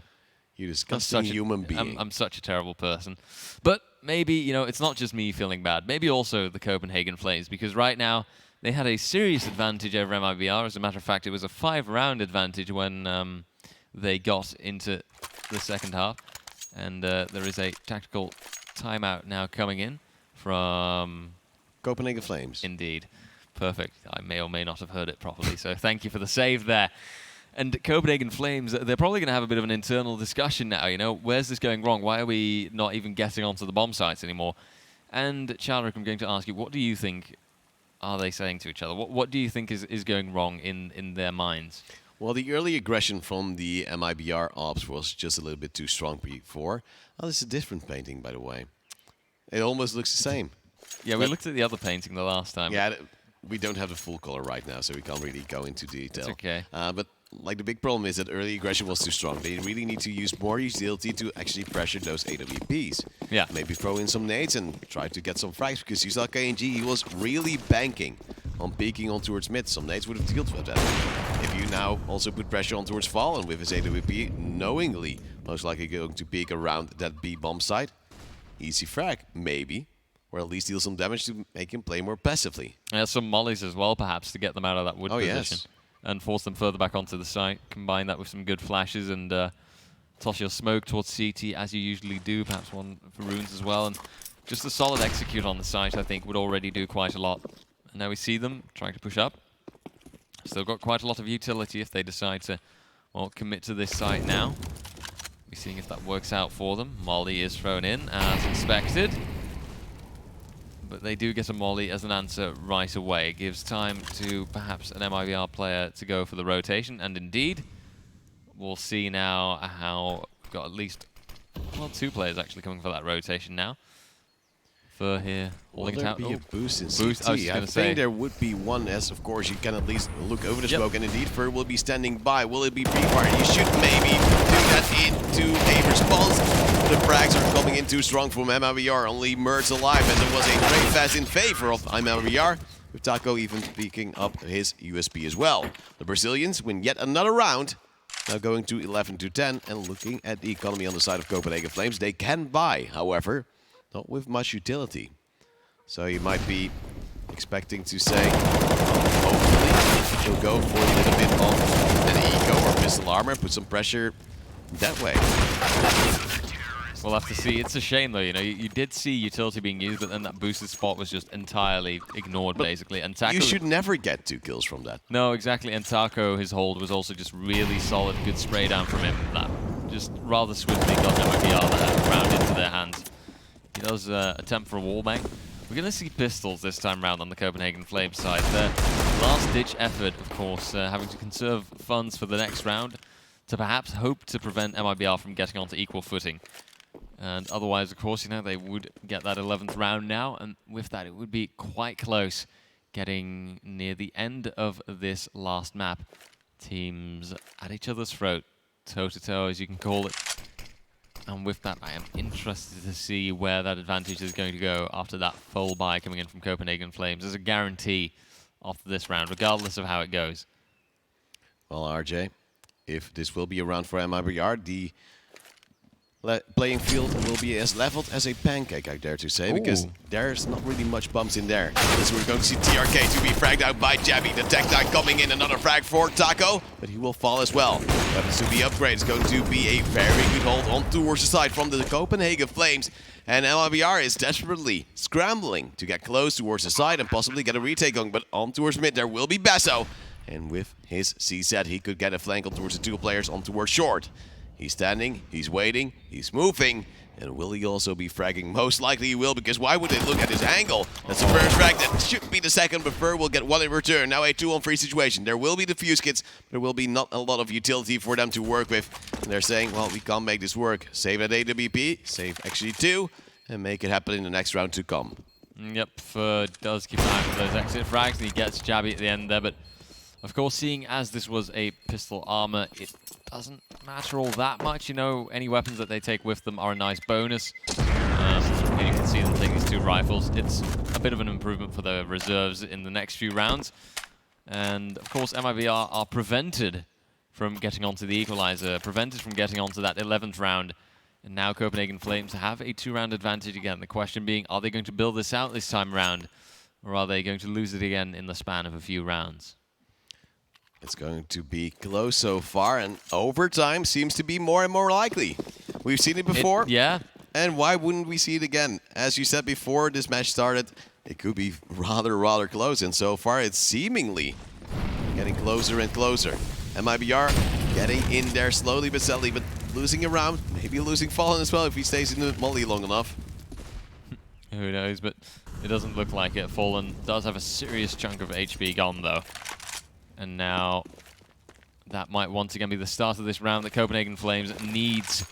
A: You
B: I'm
A: disgusting
B: such a-
A: human being.
B: I'm such a terrible person. But maybe, you know, it's not just me feeling bad. Maybe also the Copenhagen Flames, because right now they had a serious advantage over MIBR. As a matter of fact, it was a 5-round advantage when they got into the second half. And there is a tactical timeout now coming in from...
A: Copenhagen Flames.
B: Indeed. Perfect. I may or may not have heard it properly, so thank you for the save there. And Copenhagen Flames, they're probably going to have a bit of an internal discussion now, you know, where's this going wrong? Why are we not even getting onto the bomb sites anymore? And Chalric, I'm going to ask you, what do you think are they saying to each other? What do you think is going wrong in their minds?
A: Well, the early aggression from the MIBR ops was just a little bit too strong before. Oh, this is a different painting, by the way. It almost looks the same.
B: Yeah, we
A: But-
B: looked at the other painting the last time.
A: Yeah, we don't have the full color right now, so we can't really go into detail.
B: It's okay.
A: But like the big problem is that early aggression was too strong. They really need to use more utility to actually pressure those AWPs.
B: Yeah.
A: Maybe throw in some nades and try to get some frags, because you saw KNG, he was really banking on peeking on towards mid. Some nades would have dealt with that. If you now also put pressure on towards Fallen with his AWP, knowingly most likely going to peek around that B bomb site, easy frag, maybe. Or at least deal some damage to make him play more passively.
B: Some mollies as well, perhaps, to get them out of that wood
A: Oh,
B: position.
A: yes.
B: And force them further back onto the site. Combine that with some good flashes and toss your smoke towards CT as you usually do. Perhaps one for runes as well. And just a solid execute on the site, I think, would already do quite a lot. And now we see them trying to push up. Still got quite a lot of utility if they decide to, well, commit to this site now. We're seeing if that works out for them. Molly is thrown in as expected. but they do get a molly as an answer right away. It gives time to perhaps an MIBR player to go for the rotation, and indeed, we'll see now how we've got at least, well, 2 players actually coming for that rotation now. Fur here, holding it out.
A: Will there be a boost in
B: Boost,
A: CT?
B: I was just
A: I
B: gonna say.
A: think there would be one, as of course you can at least look over the
B: Yep.
A: smoke, and indeed Fur will be standing by. Will it be pre-fired? You should maybe do that into a response. The frags are coming in too strong from MIBR. Only Mertz alive, as it was a great fast in favor of MIBR, with Taco even picking up his USP as well. The Brazilians win yet another round. Now going to 11-10, and looking at the economy on the side of Copenhagen Flames, they can buy, however, not with much utility. So you might be expecting to say, hopefully, he'll go for a little bit of an eco or pistol armor, put some pressure that way.
B: We'll have to see. It's a shame, though. You know, you did see utility being used, but then that boosted spot was just entirely ignored, basically. And Taco,
A: You should never get 2 kills from that.
B: no, exactly. And Taco, his hold was also just really solid, good spray down from him. That just rather swiftly got MIBR that round into their hands. He does attempt for a wallbang. We're going to see pistols this time round on the Copenhagen Flames side. Their last-ditch effort, of course, having to conserve funds for the next round to perhaps hope to prevent MIBR from getting onto equal footing. And otherwise, of course, you know, they would get that 11th round now, and with that, it would be quite close, getting near the end of this last map. Teams at each other's throat, toe-to-toe, as you can call it. And with that, I am interested to see where that advantage is going to go after that full buy coming in from Copenhagen Flames. There's a guarantee after this round, regardless of how it goes.
A: Well, RJ, if this will be a round for MIBR, the playing field will be as leveled as a pancake, I dare to say, because there's not really much bumps in there. So we're going to see TRK to be fragged out by Jabby. The tech time coming in, another frag for Taco, but he will fall as well. Weapons to be upgraded. It's going to be a very good hold on towards the side from the Copenhagen Flames. And MIBR is desperately scrambling to get close towards the side and possibly get a retake going, but on towards mid there will be Basso. And with his CZ, he could get a flank on towards the 2 players on towards short. He's standing, he's waiting, he's moving, and will he also be fragging? Most likely he will, because why would they look at his angle? That's the first frag, that should be the second, but Fur will get 1 in return. Now a 2-on-3 situation. There will be the fuse kits, but there will be not a lot of utility for them to work with. And they're saying, well, we can't make this work. Save that AWP, save actually 2, and make it happen in the next round to come.
B: Yep, Fur does keep an eye for those exit frags, and he gets Jabby at the end there, but of course, seeing as this was a pistol armor, it doesn't matter all that much. You know, any weapons that they take with them are a nice bonus. And you can see them take these 2 rifles. It's a bit of an improvement for the reserves in the next few rounds. And of course, MIBR are prevented from getting onto the equalizer, prevented from getting onto that 11th round. And now Copenhagen Flames have a 2-round advantage again. The question being, are they going to build this out this time around? Or are they going to lose it again in the span of a few rounds?
A: It's going to be close so far, and overtime seems to be more and more likely. We've seen it before.
B: Yeah.
A: And why wouldn't we see it again? As you said before this match started, it could be rather close, and so far it's seemingly getting closer and closer. MIBR getting in there slowly but steadily, but losing a round, maybe losing Fallen as well if he stays in the molly long enough.
B: Who knows, but it doesn't look like it. Fallen does have a serious chunk of HP gone, though. And now that might once again be the start of this round that Copenhagen Flames needs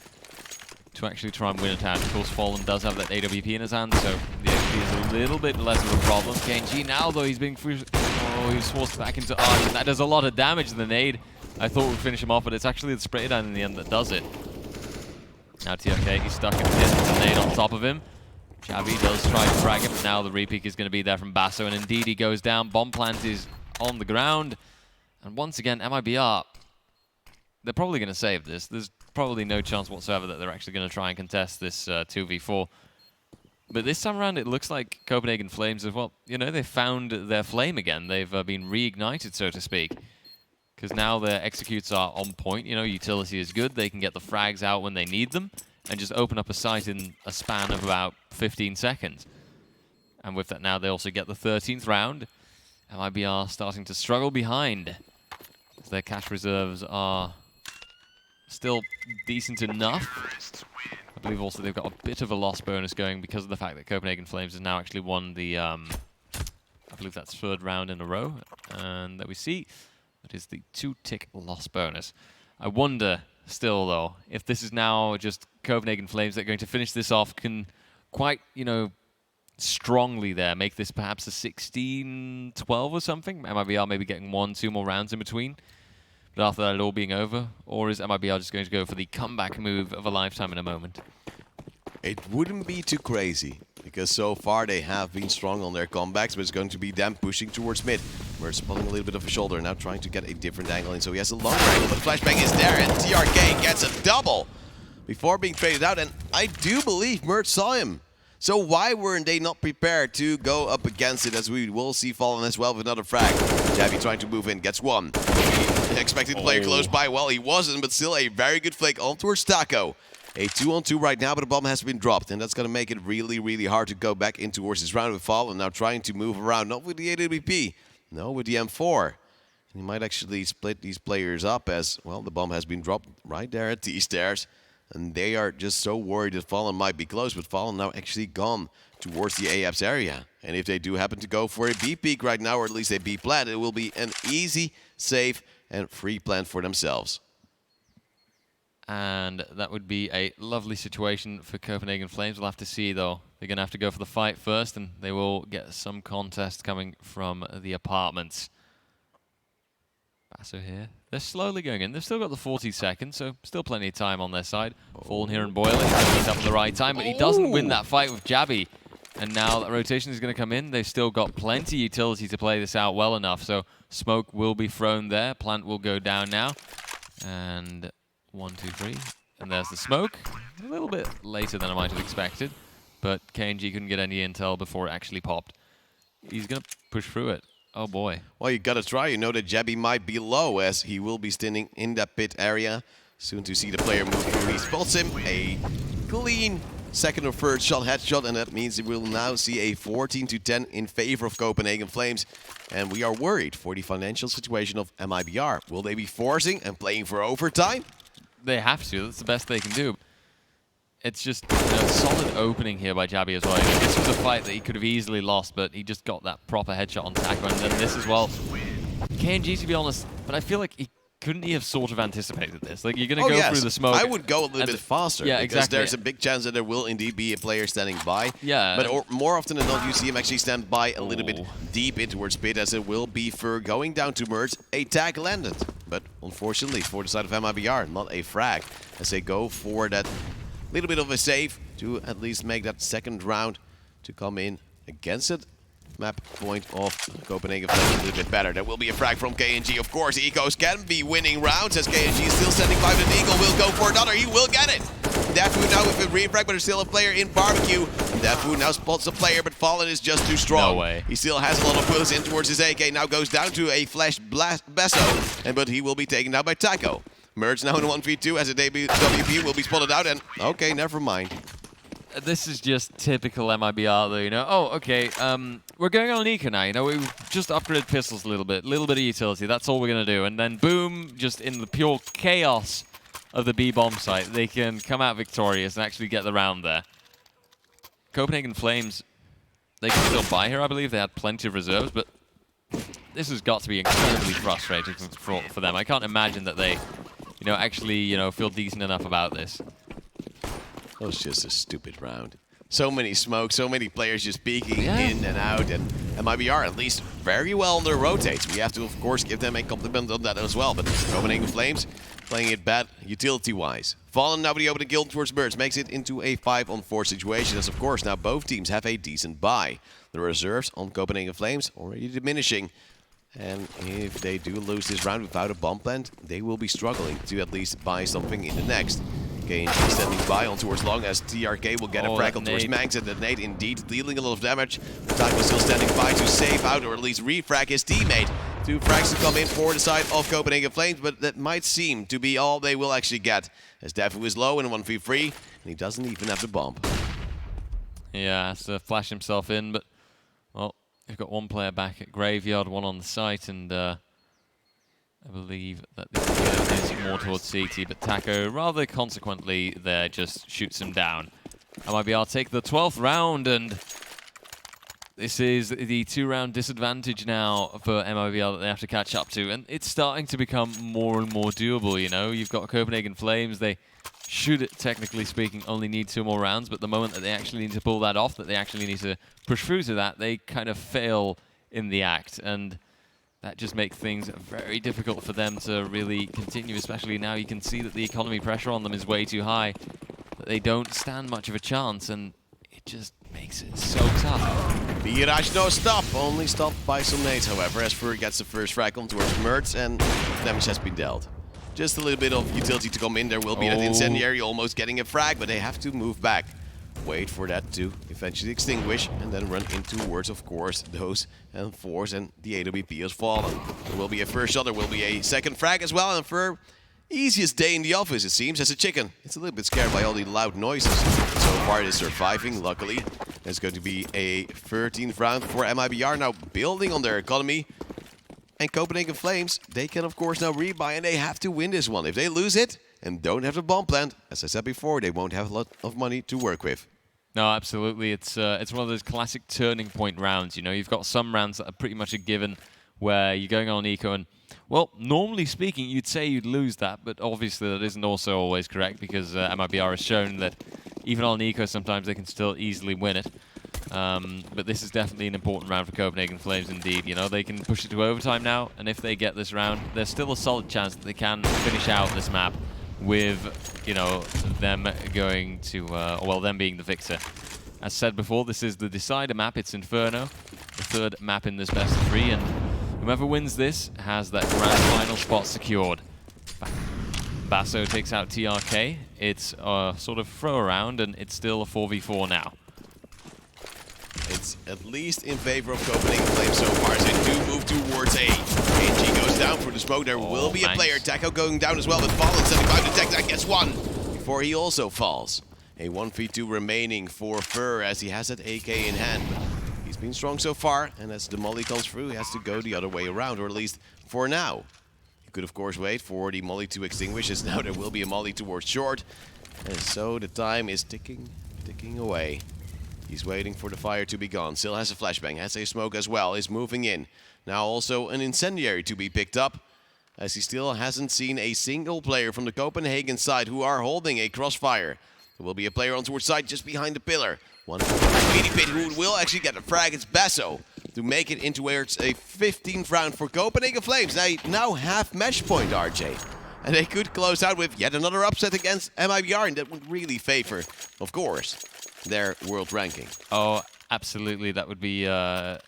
B: to actually try and win it out. Of course, Fallen does have that AWP in his hand, so the HP is a little bit less of a problem. KNG now, though, he's being he's forced back into Arch, and that does a lot of damage. The nade, I thought would finish him off, but it's actually the spray down in the end that does it. Now TRK, he's stuck in pit with the nade on top of him. Jabby does try to frag him, but now the repeat is going to be there from Basso, and indeed he goes down. Bomb plant is on the ground. And once again, MIBR, they're probably going to save this. There's probably no chance whatsoever that they're actually going to try and contest this 2v4. But this time around, it looks like Copenhagen Flames have, well, you know, they found their flame again. They've been reignited, so to speak. Because now their executes are on point. You know, utility is good. They can get the frags out when they need them and just open up a site in a span of about 15 seconds. And with that now, they also get the 13th round. MIBR starting to struggle behind. Their cash reserves are still decent enough. I believe also they've got a bit of a loss bonus going because of the fact that Copenhagen Flames has now actually won the, I believe that's 3rd round in a row. And there we see, that is the 2-tick loss bonus. I wonder still, though, if this is now just Copenhagen Flames that are going to finish this off, can quite, you know, strongly there make this perhaps a 16-12 or something. MIBR maybe getting 1-2 more rounds in between. But after that, it all being over? Or is MIBR just going to go for the comeback move of a lifetime in a moment?
A: It wouldn't be too crazy, because so far they have been strong on their comebacks, but it's going to be them pushing towards mid. Mertz pulling a little bit of a shoulder, now trying to get a different angle in, so he has a longer angle, but flashbang is there, and TRK gets a double before being traded out, and I do believe Mertz saw him. So why weren't they not prepared to go up against it, as we will see Fallen as well with another frag. Jabby trying to move in, gets one. He expected the player close by, well he wasn't, but still a very good flick on towards Taco. A 2-on-2 right now, but a bomb has been dropped, and that's going to make it really, really hard to go back in towards this round with Fallen. Now trying to move around, not with the AWP, no, with the M4. And he might actually split these players up, as, well, the bomb has been dropped right there at T-stairs. And they are just so worried that Fallen might be close, but Fallen now actually gone towards the APS area. And if they do happen to go for a B peak right now, or at least a B plant, it will be an easy, safe, and free plant for themselves.
B: And that would be a lovely situation for Copenhagen Flames. We'll have to see, though. They're going to have to go for the fight first, and they will get some contest coming from the apartments. Basso here. They're slowly going in. They've still got the 40 seconds, so still plenty of time on their side. Fallen here and boiling. He's up at the right time, but he doesn't win that fight with Jabby. And now that rotation is going to come in. They've still got plenty of utility to play this out well enough, so smoke will be thrown there. Plant will go down now. And 1, 2, 3. And there's the smoke. A little bit later than I might have expected, but KNG couldn't get any intel before it actually popped. He's going to push through it. Oh boy.
A: Well, you gotta try. You know that Jabby might be low, as he will be standing in that pit area. Soon to see the player move through. He spots him. A clean second or third shot, headshot, and that means we will now see a 14-10 in favor of Copenhagen Flames. And we are worried for the financial situation of MIBR. Will they be forcing and playing for overtime?
B: They have to. That's the best they can do. It's just a solid opening here by Jabby as well. You know, this was a fight that he could have easily lost, but he just got that proper headshot on Taco. And then this as well. KNG, to be honest, but I feel like couldn't he have sort of anticipated this? Like, you're going to go through the smoke.
A: I would go a little bit faster.
B: Yeah,
A: because
B: exactly.
A: There's a big chance that there will indeed be a player standing by.
B: Yeah.
A: But more often than not, you see him actually stand by a little bit deep in towards pit, as it will be for going down to Mertz. A tag landed. But unfortunately, for the side of MIBR, not a frag, as they go for that little bit of a save to at least make that second round to come in against it. Map point of Copenhagen Flames a little bit better. There will be a frag from KNG. Of course, Ecos can be winning rounds, as KNG is still standing by, but Eagle will go for another. He will get it. Defu now with a refrag, but there's still a player in barbecue. Defu now spots a player, but Fallen is just too strong.
B: No way.
A: He still has a lot of bullets in towards his AK. Now goes down to a flash blast Besso, but he will be taken down by Taco. Merge now in 1v2 as a WP will be spotted out, and okay, never mind.
B: This is just typical MIBR, though, you know. Oh, okay, we're going on Eco now, you know. We've just upgraded pistols a little bit of utility. That's all we're going to do. And then, boom, just in the pure chaos of the B-bomb site, they can come out victorious and actually get the round there. Copenhagen Flames, they can still buy here, I believe. They had plenty of reserves, but this has got to be incredibly frustrating for them. I can't imagine that they, you know, actually, you know, feel decent enough about this.
A: It was just a stupid round. So many smokes, so many players just peeking in and out, and MIBR at least very well on their rotates. We have to, of course, give them a compliment on that as well, but Copenhagen Flames playing it bad utility-wise. Fallen now with the open guild towards Birds makes it into a 5-on-4 situation, as of course now both teams have a decent buy. The reserves on Copenhagen Flames already diminishing, and if they do lose this round without a bomb plant, they will be struggling to at least buy something in the next. KNG standing by on towards long, as TRK will get a frag on towards Mangs, and the nade indeed dealing a lot of damage. The Taco still standing by to save out, or at least refrag his teammate. 2 frags to come in for the side of Copenhagen Flames, but that might seem to be all they will actually get, as Defu is low in 1v3, and he doesn't even have the bomb.
B: Yeah, has to flash himself in, but, well, they've got one player back at Graveyard, one on the site, and a I believe that the kill is more towards CT, but Taco, rather consequently, there just shoots him down. MIBR take the 12th round, and this is the 2-round disadvantage now for MIBR that they have to catch up to, and it's starting to become more and more doable, you know? You've got Copenhagen Flames, they should, technically speaking, only need 2 more rounds, but the moment that they actually need to pull that off, that they actually need to push through to that, they kind of fail in the act, and that just makes things very difficult for them to really continue, especially now you can see that the economy pressure on them is way too high, that they don't stand much of a chance, and it just makes it so tough.
A: Mirage no stop, only stopped by some nades, however, as Fur gets the first frag on towards Mertz, and damage has been dealt. Just a little bit of utility to come in, there will be that incendiary almost getting a frag, but they have to move back. Wait for that to eventually extinguish, and then run in towards, of course, those M4s, and the AWP has fallen. There will be a first shot, there will be a second frag as well, and Fur, easiest day in the office, it seems, as a chicken. It's a little bit scared by all the loud noises. So far, it is surviving, luckily. There's going to be a 13th round for MIBR, now building on their economy. And Copenhagen Flames, they can, of course, now rebuy, and they have to win this one. If they lose it and don't have the bomb plant, as I said before, they won't have a lot of money to work with.
B: No, absolutely. It's one of those classic turning point rounds. You know, you've got some rounds that are pretty much a given where you're going on eco and, well, normally speaking, you'd say you'd lose that, but obviously that isn't also always correct because MIBR has shown that even on eco, sometimes they can still easily win it. But this is definitely an important round for Copenhagen Flames indeed. You know, they can push it to overtime now, and if they get this round, there's still a solid chance that they can finish out this map with, you know, them going to, well, them being the victor. As said before, this is the decider map. It's Inferno, the 3rd map in this best of 3, and whoever wins this has that grand final spot secured. Basso takes out TRK. It's a sort of throw around, and it's still a 4v4 now.
A: It's at least in favor of Copenhagen Flames so far, as they do move towards A. KNG goes down for the smoke. There will be a player. Taco going down as well, but Fallen 75 to Tech that gets one before he also falls. A 1v2 remaining for Fur as he has that AK in hand. He's been strong so far, and as the molly comes through, he has to go the other way around, or at least for now. He could, of course, wait for the molly to extinguish, as now there will be a molly towards short. And so the time is ticking away. He's waiting for the fire to be gone. Still has a flashbang, has a smoke as well, is moving in. Now also an incendiary to be picked up, as he still hasn't seen a single player from the Copenhagen side who are holding a crossfire. There will be a player on towards side just behind the pillar. One meaty pit who will actually get a frag. It's Basso to make it into where it's a 15th round for Copenhagen Flames. They now have match point, RJ. And they could close out with yet another upset against MIBR, and that would really favor, of course, their world ranking.
B: Oh, absolutely. That would be a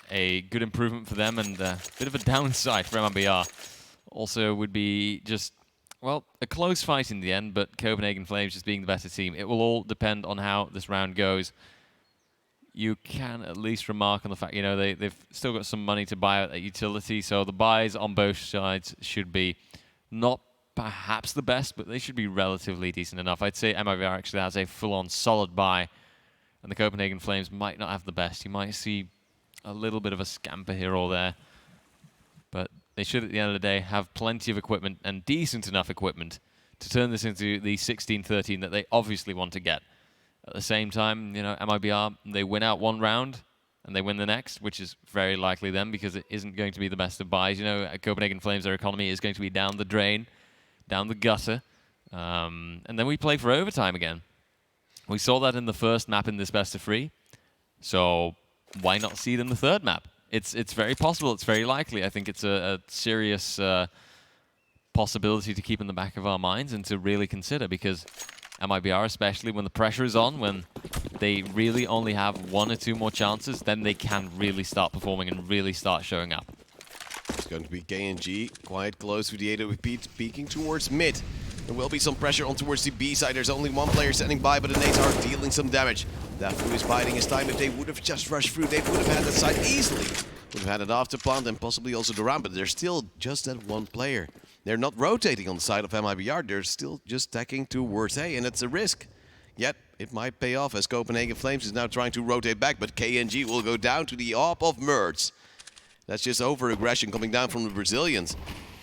B: good improvement for them and a bit of a downside for MIBR. Also would be just, well, a close fight in the end, but Copenhagen Flames just being the better team. It will all depend on how this round goes. You can at least remark on the fact, you know, they've still got some money to buy out that utility, so the buys on both sides should be not perhaps the best, but they should be relatively decent enough. I'd say MIBR actually has a full-on solid buy, and the Copenhagen Flames might not have the best. You might see a little bit of a scamper here or there, but they should, at the end of the day, have plenty of equipment and decent enough equipment to turn this into the 16-13 that they obviously want to get. At the same time, you know, MIBR, they win out one round and they win the next, which is very likely them because it isn't going to be the best of buys. You know, at Copenhagen Flames, their economy is going to be down the drain, down the gutter, and then we play for overtime again. We saw that in the first map in this best of 3, so why not see it in the 3rd map? It's very possible, it's very likely. I think it's a serious possibility to keep in the back of our minds and to really consider, because MIBR, especially when the pressure is on, when they really only have 1 or 2 more chances, then they can really start performing and really start showing up.
A: It's going to be KNG quite close to the AWP, peeking towards mid. There will be some pressure on towards the B side. There's only 1 player standing by, but the nades are dealing some damage. Dafu is biding his time. If they would have just rushed through, they would have had that side easily. Would have had it after plant and possibly also the round, but there's still just that 1 player. They're not rotating on the side of MIBR. They're still just tacking towards A, and it's a risk. Yet, it might pay off as Copenhagen Flames is now trying to rotate back, but KNG will go down to the AWP of Mertz. That's just over-aggression coming down from the Brazilians.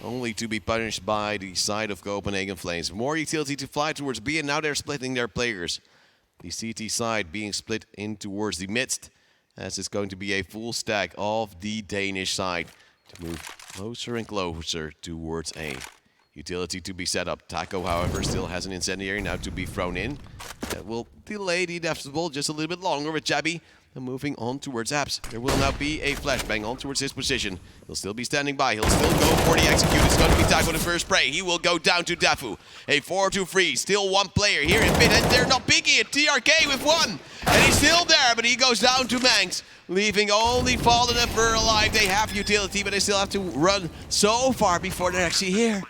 A: only to be punished by the side of Copenhagen Flames. More utility to fly towards B, and now they're splitting their players. The CT side being split in towards the midst, as it's going to be a full stack of the Danish side to move closer and closer towards A. Utility to be set up. Taco, however, still has an incendiary now to be thrown in. That will delay the inevitable just a little bit longer with Jabby. And moving on towards Abs. There will now be a flashbang on towards his position. He'll still be standing by. He'll still go for the execute. It's going to be Taco the first spray. He will go down to Dafu. A 4-2-3. Still one player here in mid, and they're not peeking it. TRK with one. And he's still there, but he goes down to Manx, leaving only Fallen and Fur alive. They have utility, but they still have to run so far before they're actually here.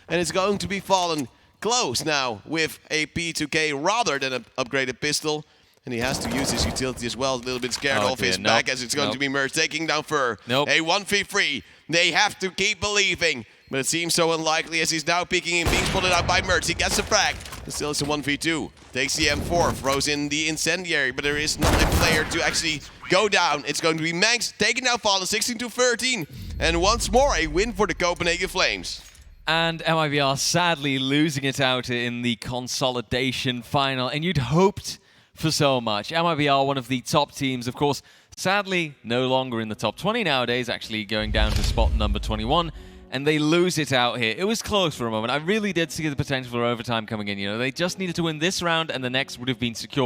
A: And it's going to be Fallen close now with a P2K rather than an upgraded pistol. And he has to use his utility as well. A little bit scared off his back as it's going to be Merge taking down Fur. A 1v3. They have to keep believing. But it seems so unlikely as he's now peeking in, being spotted out by Merge. He gets the frag. But still it's a 1v2. Takes the M4, throws in the incendiary, but there is not a player to actually go down. It's going to be Manx taking down Fallen 16-13. And once more, a win for the Copenhagen Flames.
B: And MIBR sadly losing it out in the consolidation final. And you'd hoped for so much. MIBR, one of the top teams, of course, sadly no longer in the top 20 nowadays, actually going down to spot number 21. And they lose it out here. It was close for a moment. I really did see the potential for overtime coming in. You know, they just needed to win this round and the next would have been secured.